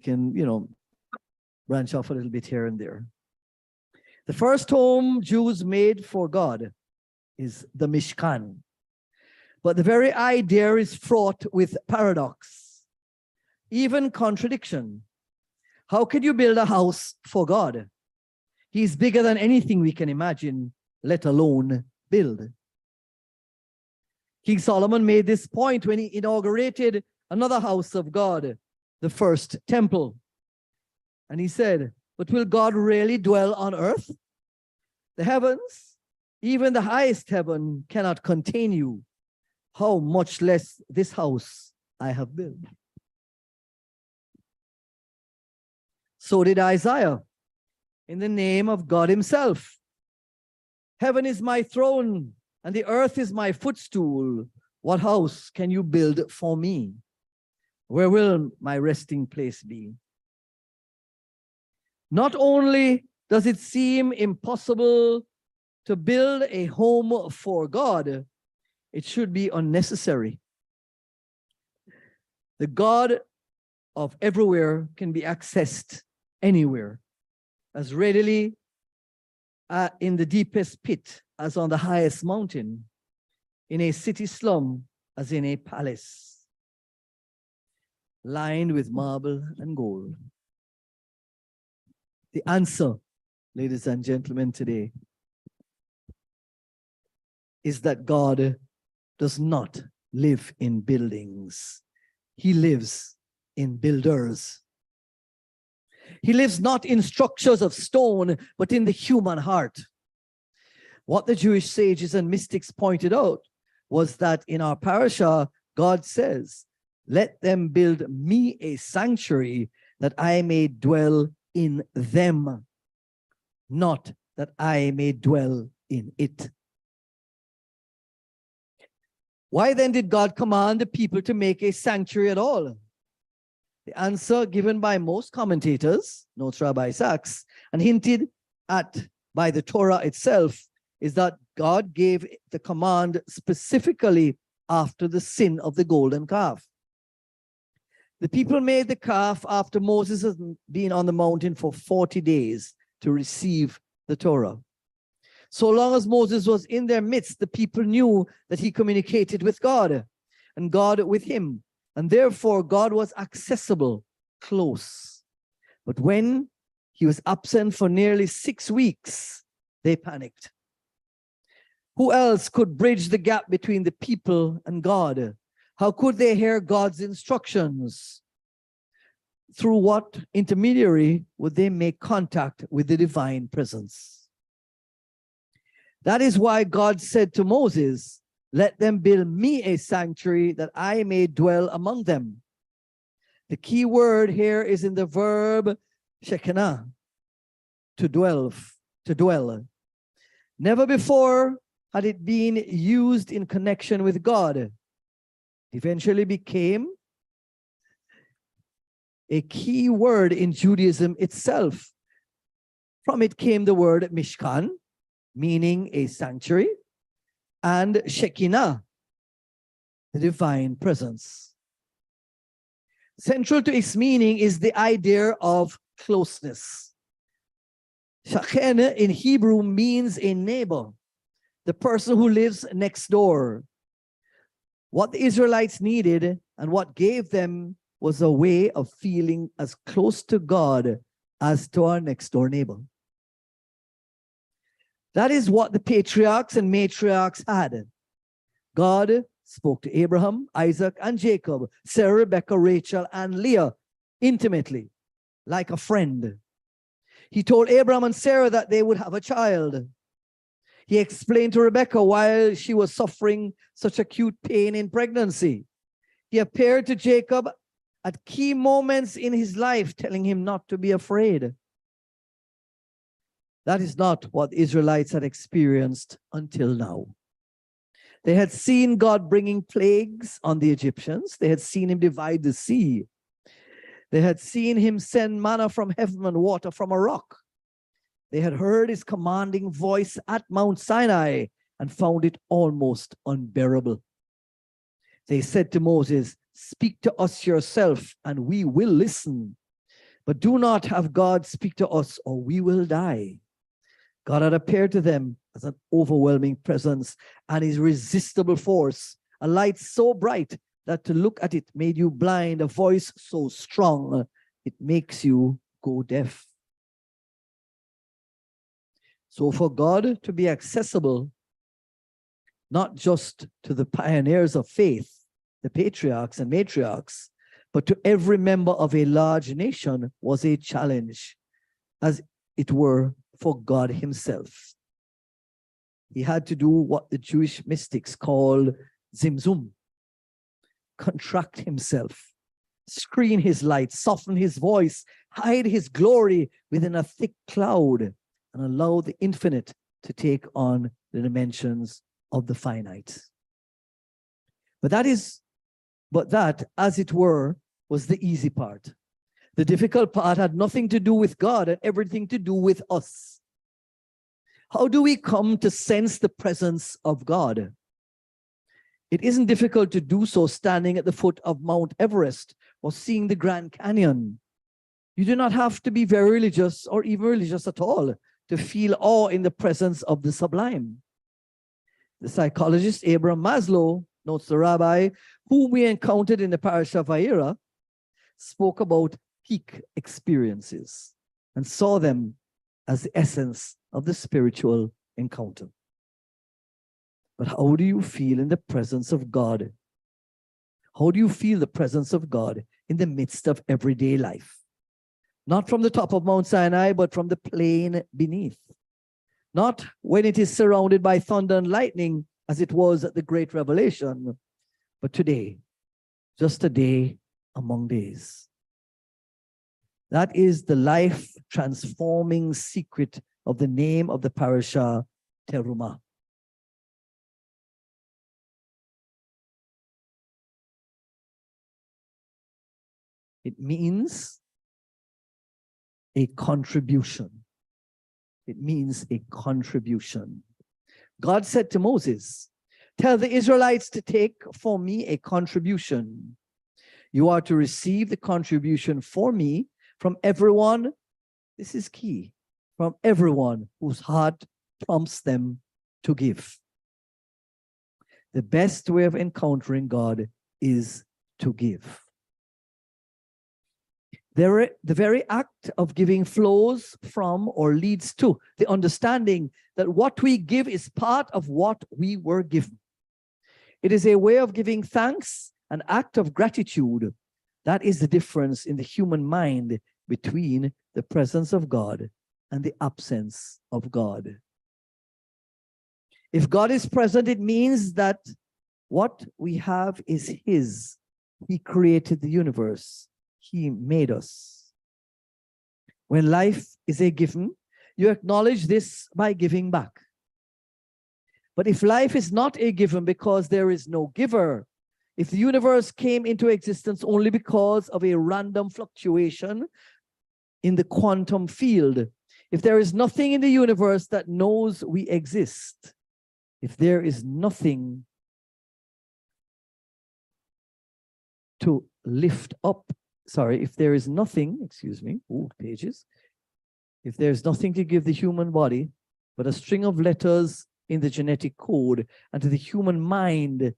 can, branch off a little bit here and there. The first home Jews made for God is the Mishkan. But the very idea is fraught with paradox, even contradiction. How can you build a house for God? He's bigger than anything we can imagine, let alone build. King Solomon made this point when he inaugurated another house of God, the first temple. And he said, but will God really dwell on earth? The heavens, even the highest heaven, cannot contain you. How much less this house I have built. So did Isaiah, in the name of God himself. Heaven is my throne, and the earth is my footstool. What house can you build for me? Where will my resting place be? Not only does it seem impossible to build a home for God, it should be unnecessary. The God of everywhere can be accessed anywhere, as readily in the deepest pit as on the highest mountain, in a city slum as in a palace, lined with marble and gold. The answer, ladies and gentlemen, today is that God does not live in buildings. He lives in builders. He lives not in structures of stone, but in the human heart. What the Jewish sages and mystics pointed out was that in our parasha, God says, let them build me a sanctuary that I may dwell in them, not that I may dwell in it. Why then did God command the people to make a sanctuary at all? The answer given by most commentators, notes Rabbi Sachs, and hinted at by the Torah itself, is that God gave the command specifically after the sin of the golden calf. The people made the calf after Moses had been on the mountain for 40 days to receive the Torah. So long as Moses was in their midst, the people knew that he communicated with God and God with him. And therefore, God was accessible, close. But when he was absent for nearly 6 weeks, they panicked. Who else could bridge the gap between the people and God? How could they hear God's instructions? Through what intermediary would they make contact with the divine presence? That is why God said to Moses, "Let them build me a sanctuary that I may dwell among them." The key word here is in the verb shekinah, to dwell. Never before had it been used in connection with God. It eventually became a key word in Judaism itself. From it came the word Mishkan, meaning a sanctuary, and Shekinah, the divine presence. Central to its meaning is the idea of closeness. Shakhen in Hebrew means a neighbor, the person who lives next door. What the Israelites needed and what gave them was a way of feeling as close to God as to our next door neighbor. That is what the patriarchs and matriarchs had. God spoke to Abraham, Isaac, and Jacob, Sarah, Rebecca, Rachel, and Leah intimately, like a friend. He told Abraham and Sarah that they would have a child. He explained to Rebecca why she was suffering such acute pain in pregnancy. He appeared to Jacob at key moments in his life, telling him not to be afraid. That is not what the Israelites had experienced until now. They had seen God bringing plagues on the Egyptians. They had seen him divide the sea. They had seen him send manna from heaven and water from a rock. They had heard his commanding voice at Mount Sinai and found it almost unbearable. They said to Moses, "Speak to us yourself, and we will listen. But do not have God speak to us, or we will die." God had appeared to them as an overwhelming presence and his irresistible force, a light so bright that to look at it made you blind, a voice so strong it makes you go deaf. So for God to be accessible, not just to the pioneers of faith, the patriarchs and matriarchs, but to every member of a large nation was a challenge, as it were, for God himself. He had to do what the Jewish mystics call zimzum, contract himself, screen his light, soften his voice, hide his glory within a thick cloud, and allow the infinite to take on the dimensions of the finite. But that, as it were, was the easy part. The difficult part had nothing to do with God and everything to do with us. How do we come to sense the presence of God? It isn't difficult to do so standing at the foot of Mount Everest or seeing the Grand Canyon. You do not have to be very religious or even religious at all to feel awe in the presence of the sublime. The psychologist Abraham Maslow, notes the rabbi, whom we encountered in the parish of Vayera, spoke about peak experiences and saw them as the essence of the spiritual encounter. But how do you feel in the presence of God? How do you feel the presence of God in the midst of everyday life? Not from the top of Mount Sinai, but from the plain beneath. Not when it is surrounded by thunder and lightning, as it was at the Great Revelation, but today, just a day among days. That is the life-transforming secret of the name of the parasha, Terumah. It means a contribution. It means a contribution. God said to Moses, tell the Israelites to take for me a contribution. You are to receive the contribution for me from everyone, this is key, from everyone whose heart prompts them to give. The best way of encountering God is to give. The very act of giving flows from or leads to the understanding that what we give is part of what we were given. It is a way of giving thanks, an act of gratitude. That is the difference in the human mind between the presence of God and the absence of God. If God is present, it means that what we have is His. He created the universe. He made us. When life is a given, you acknowledge this by giving back. But if life is not a given because there is no giver, if the universe came into existence only because of a random fluctuation in the quantum field, if there is nothing in the universe that knows we exist, if there is nothing to lift up, if there is nothing, if there's nothing to give the human body but a string of letters in the genetic code, and to the human mind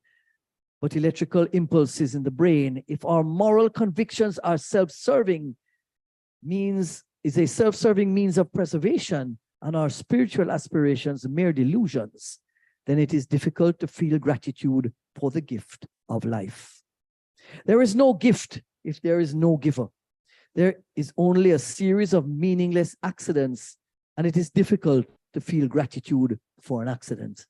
but electrical impulses in the brain, if our moral convictions are self-serving means of preservation, and our spiritual aspirations mere delusions, then it is difficult to feel gratitude for the gift of life. There is no gift if there is no giver. There is only a series of meaningless accidents, and it is difficult to feel gratitude for an accident.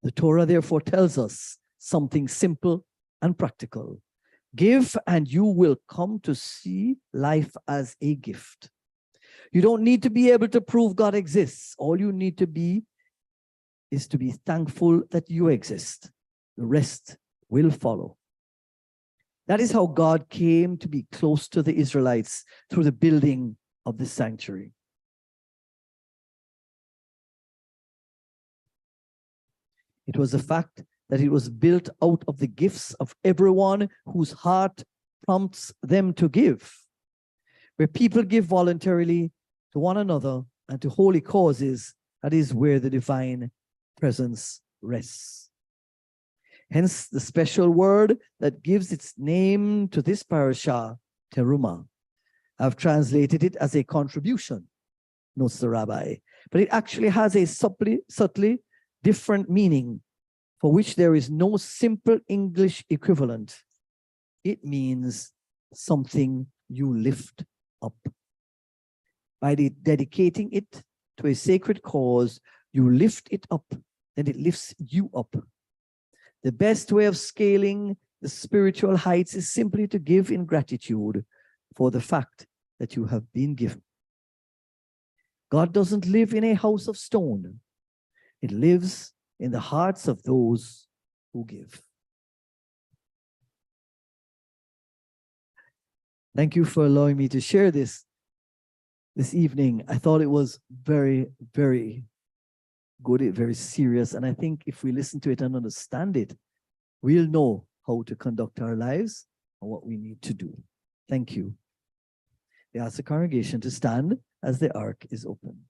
The Torah therefore tells us something simple and practical. Give and you will come to see life as a gift. You don't need to be able to prove God exists. All you need to be is to be thankful that you exist. The rest will follow. That is how God came to be close to the Israelites through the building of the sanctuary. It was the fact that it was built out of the gifts of everyone whose heart prompts them to give. Where people give voluntarily to one another and to holy causes, that is where the divine presence rests. Hence the special word that gives its name to this parasha, teruma. I've translated it as a contribution, notes the rabbi, but it actually has a subtly different meaning for which there is no simple English equivalent. It means something you lift up. By dedicating it to a sacred cause, you lift it up, then it lifts you up. The best way of scaling the spiritual heights is simply to give in gratitude for the fact that you have been given. God doesn't live in a house of stone. It lives in the hearts of those who give. Thank you for allowing me to share this evening. I thought it was very, very good, very serious. And I think if we listen to it and understand it, we'll know how to conduct our lives and what we need to do. Thank you. I ask the congregation to stand as the ark is open.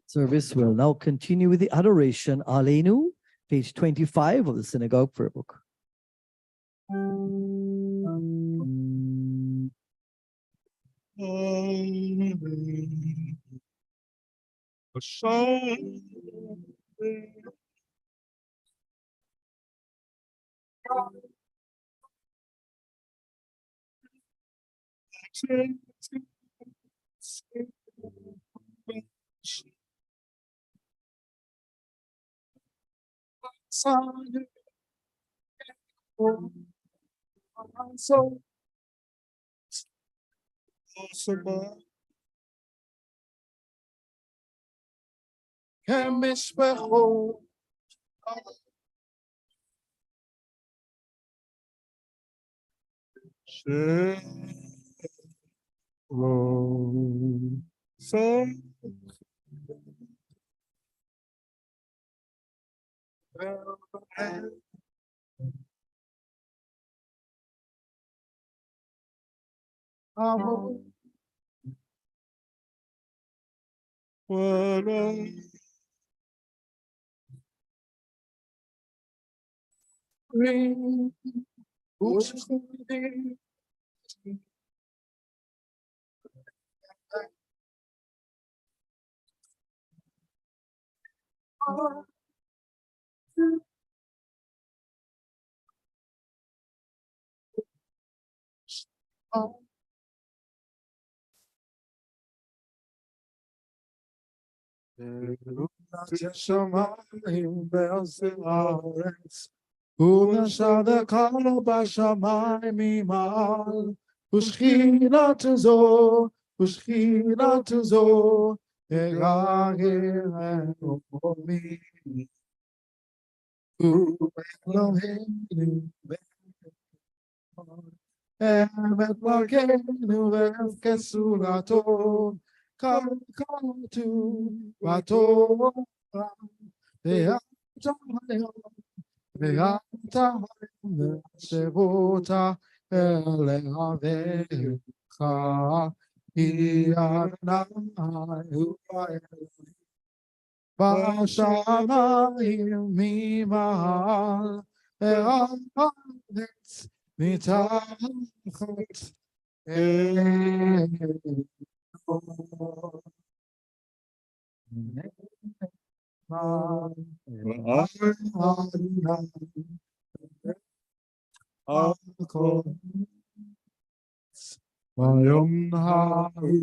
Service will now continue with the adoration, Aleinu, page 25 of the Synagogue Prayer Book. So כמשפחות שמיים בארץ הארץ, ונשב הקל בשמיים ממעל, ושכינת זו, ארגנו מי, ואלוהינו אמת מלכנו ואבקש סעודתו, כתוב בתורה, ואתה היום שבותה אלוהיך, כי אדוני הוא האלוהים בשמיים ממעל, והארץ מתחת ביום ההוא,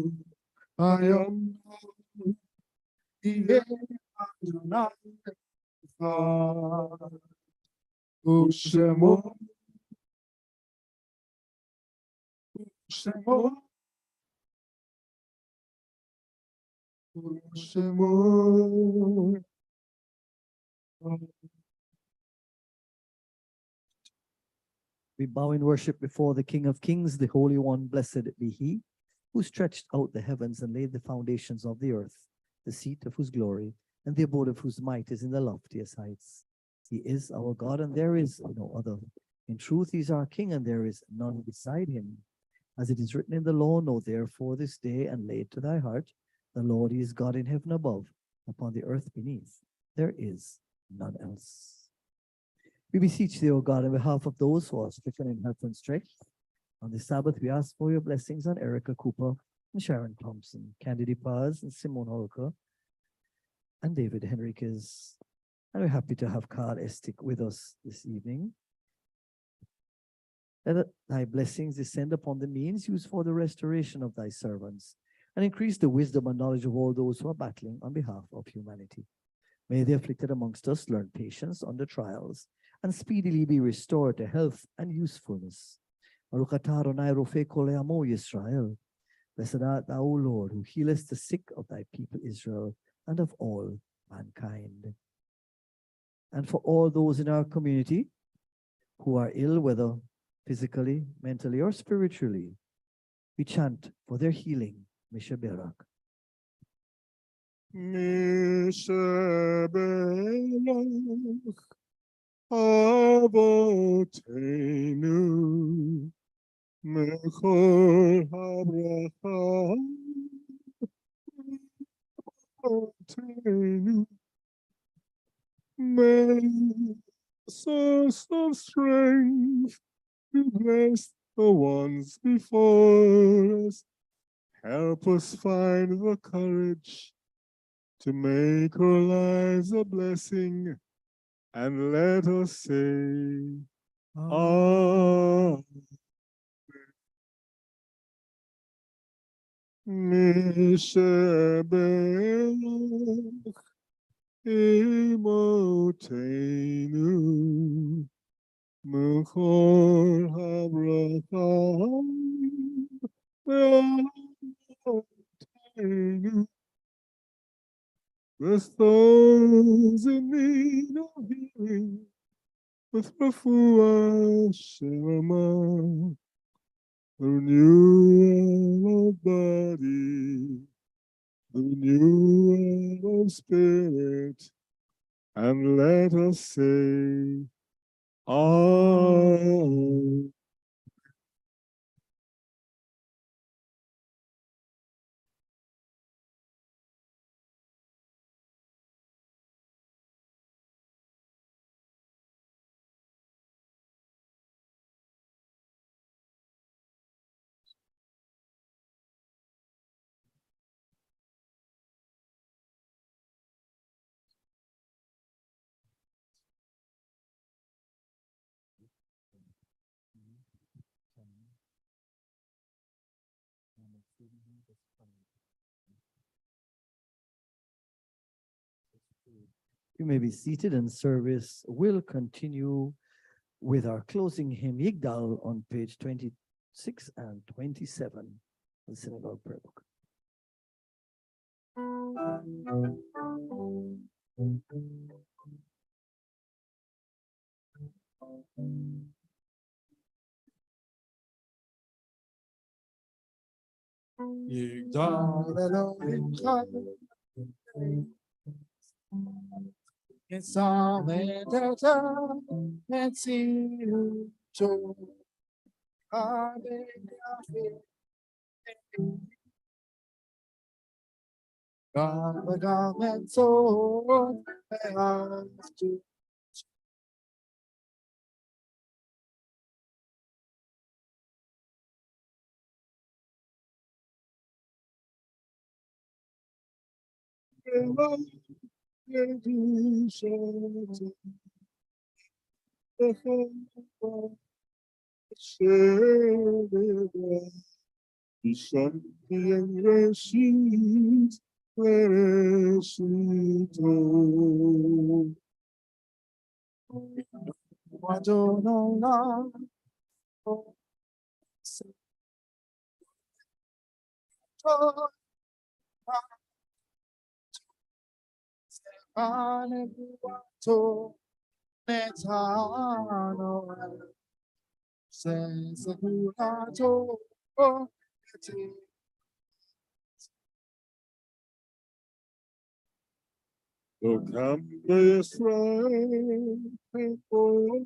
יהיה אדוני אחד, ושמו We bow in worship before the King of Kings, the Holy One, blessed be He, who stretched out the heavens and laid the foundations of the earth, the seat of whose glory and the abode of whose might is in the loftiest heights. He is our God, and there is no other. In truth, He is our King, and there is none beside Him. As it is written in the law, know therefore this day and lay it to thy heart, the Lord is God in heaven above, upon the earth beneath. There is none else. We beseech thee, O God, on behalf of those who are stricken in health and strength. On this Sabbath, we ask for your blessings on Erica Cooper and Sharon Thompson, Candy Paz and Simone Holker, and David Henriquez. And we're happy to have Carl Estick with us this evening. Let thy blessings descend upon the means used for the restoration of thy servants, and increase the wisdom and knowledge of all those who are battling on behalf of humanity. May the afflicted amongst us learn patience under trials, and speedily be restored to health and usefulness. Baruch atah Adonai Rofei kol amo Yisrael. Blessed art thou, O Lord, who healest the sick of thy people Israel and of all mankind. And for all those in our community who are ill, whether physically, mentally, or spiritually, we chant for their healing. Misha Berak. Misha Berak Avotenu Mechol HaBracha Avotenu. May source of strength to bless the ones before us. Help us find the courage to make our lives a blessing, and let us say, Amen. Mishabelach Imotenu Mechor habracha Ve'otenu. Bless those in need of healing with refuah shelema, the renewal of body, the renewal of spirit, and let us say, Amen. You may be seated, and service will continue with our closing hymn, Yigdal, on page 26 and 27 of the Synagogue Prayer Book. Yigdal Elohimcha Yitzamedeta Metziu To Abeyafi Gavagam Etzot Be'aftu Adonai Anebuato Metano Sensegulato O come Israel, people,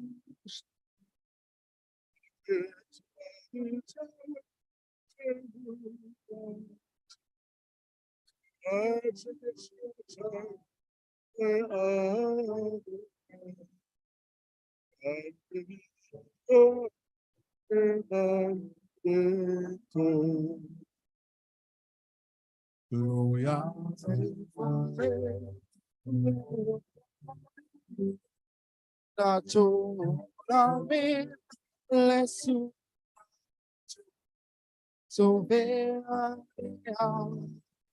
Dato Rami Lesu So vera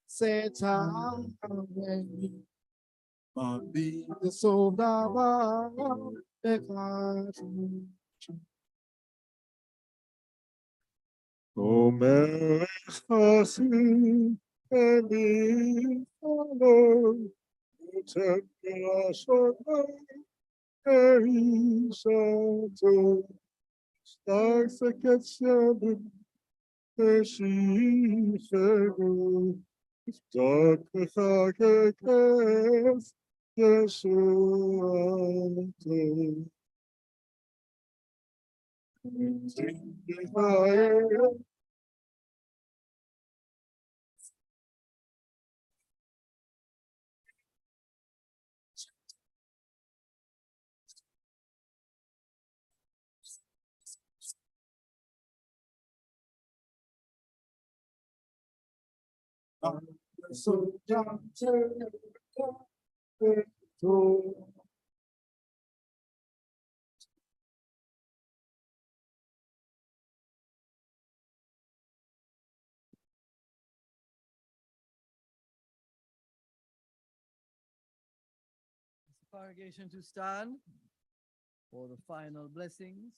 Seta Mabi the Soldava Pecado O Melech Hasim, Eli Shalom, Utem Shadai, Eri Shato, Star Seket Shabbat, Eshi Chegu, Star Kechakekes, Yeshua To. So Congregation to stand for the final blessings.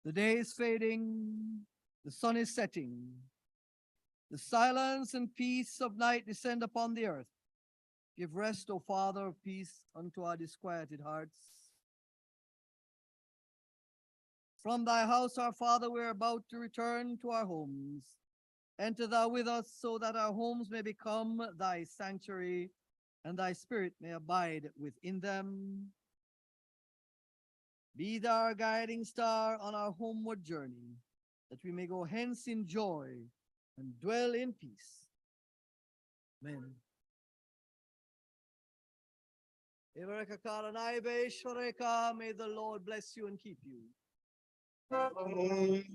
The day is fading, the sun is setting. The silence and peace of night descend upon the earth. Give rest, O Father of peace, unto our disquieted hearts. From thy house, our Father, we are about to return to our homes. Enter thou with us so that our homes may become thy sanctuary and thy spirit may abide within them. Be thou our guiding star on our homeward journey, that we may go hence in joy and dwell in peace. Amen. Evareka karanai be shoreka. May the Lord bless you and keep you. Karanai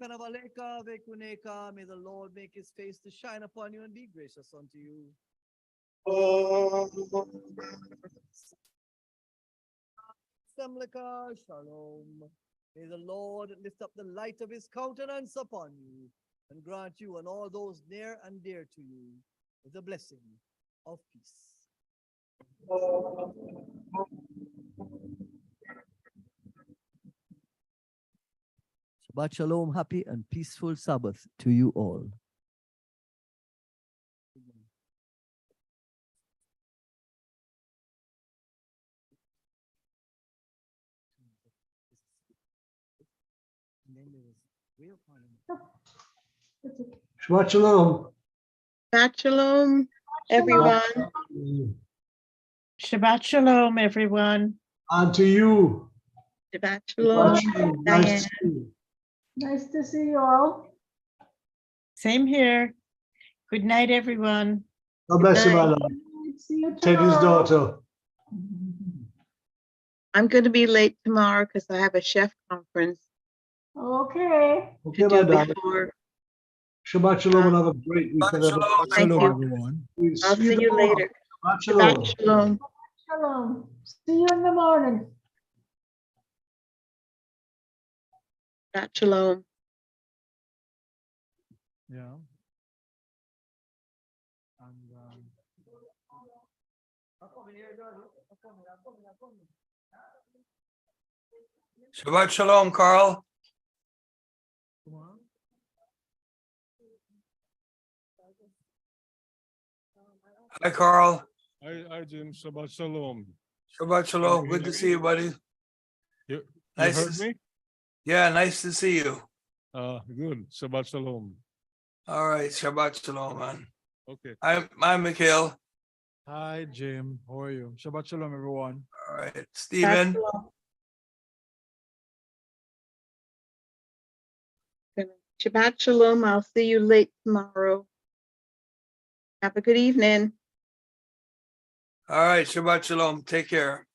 panavaleka vekuneka. May the Lord make his face to shine upon you and be gracious unto you. Semleka shalom. May the Lord lift up the light of his countenance upon you and grant you and all those near and dear to you with the blessing of peace. Shabbat shalom, happy and peaceful Sabbath to you all. Shabbat shalom. Shabbat shalom, everyone. Shabbat shalom, everyone. And to you. Shabbat Shabbat shalom, shalom. Diane. Nice to see you. Nice to see you all. Same here. Good night, everyone. God bless you, night. my love. See you Teddy's tomorrow. daughter. I'm going to be late tomorrow because I have a chef conference Okay. Okay, to my do darling. before. Shabbat shalom and have a great weekend. Thank you. everyone. We'll I'll see you tomorrow. later. Shabbat shalom. Shabbat shalom. Shalom. See you in the morning. Shabbat shalom. Yeah. And Shabbat shalom, Carl. Hi, Carl. Hi, Jim. Shabbat shalom. Shabbat shalom. Good to see you, buddy. You Nice heard to me? Yeah, nice to see you. Good. Shabbat shalom. All right, Shabbat shalom, man. Okay. I'm Mikhail. hi, Jim. How are you? Shabbat shalom, everyone. All right, Shabbat Stephen. shalom. Shabbat shalom. I'll see you late tomorrow. Have a good evening. All right, Shabbat shalom. Take care.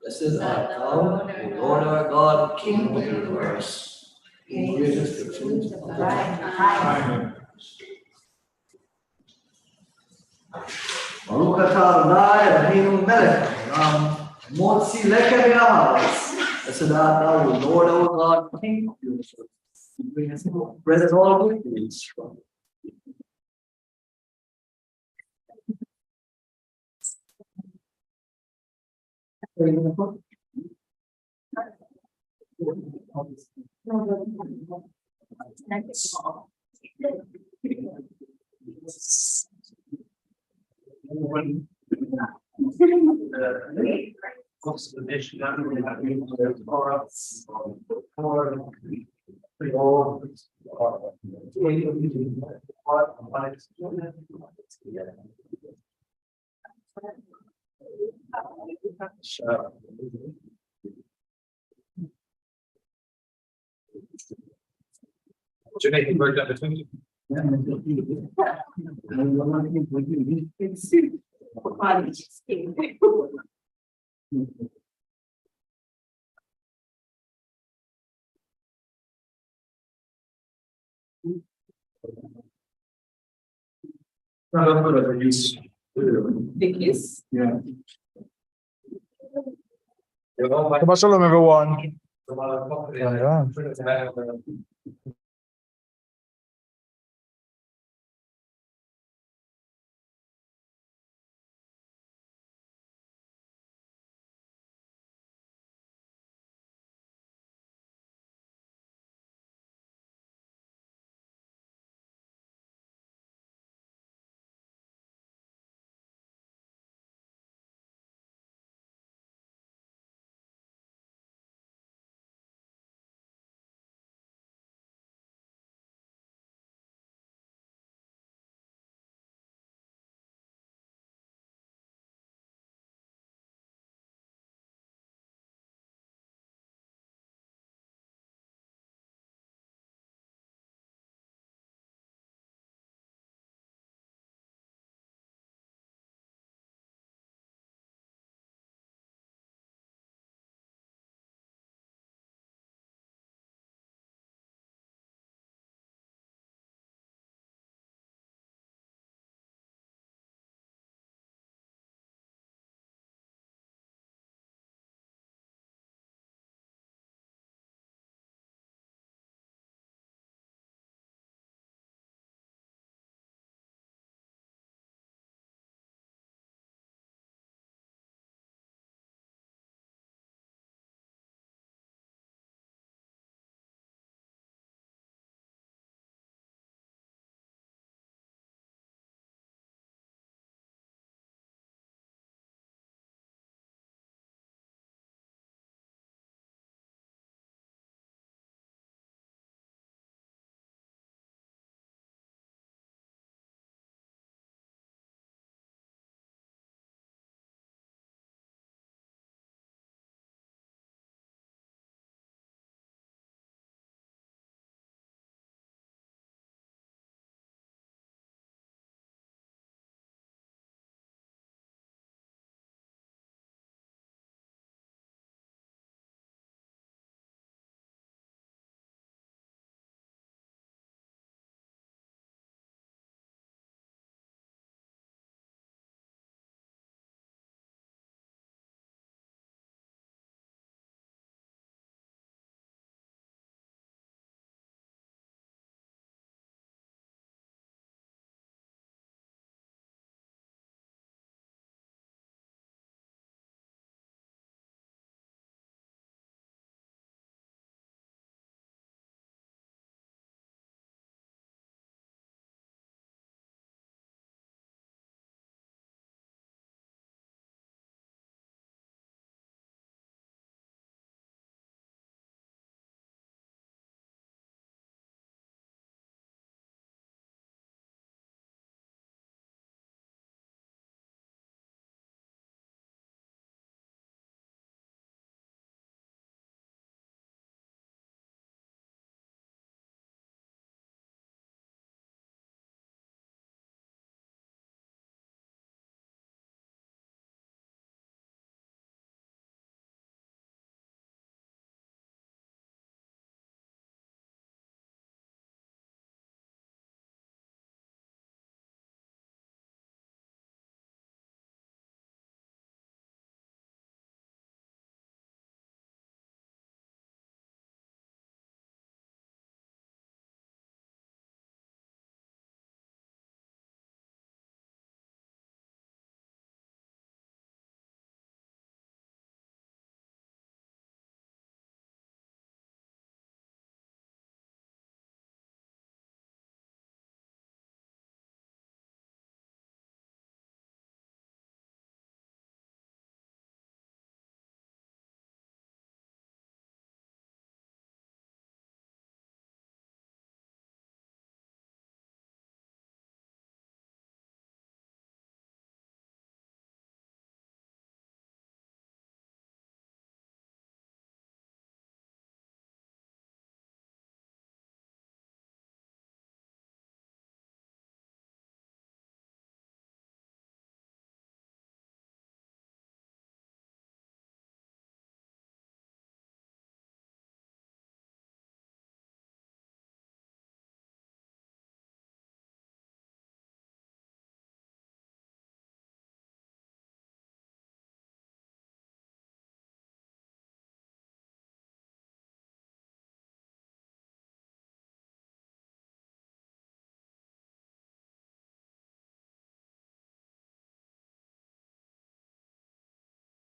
Blessed art thou, O Lord our God, King of the universe. Who createst the fruit of thy mind. Baruch atah Adonai Eloheinu melech haolam, motzi lechem min haaretz. Blessed art thou, O Lord our God, King of the universe. Who bringest forth bread and all good things from Jamaican worked out between you. Yeah. Shabbat shalom, everyone. Yeah.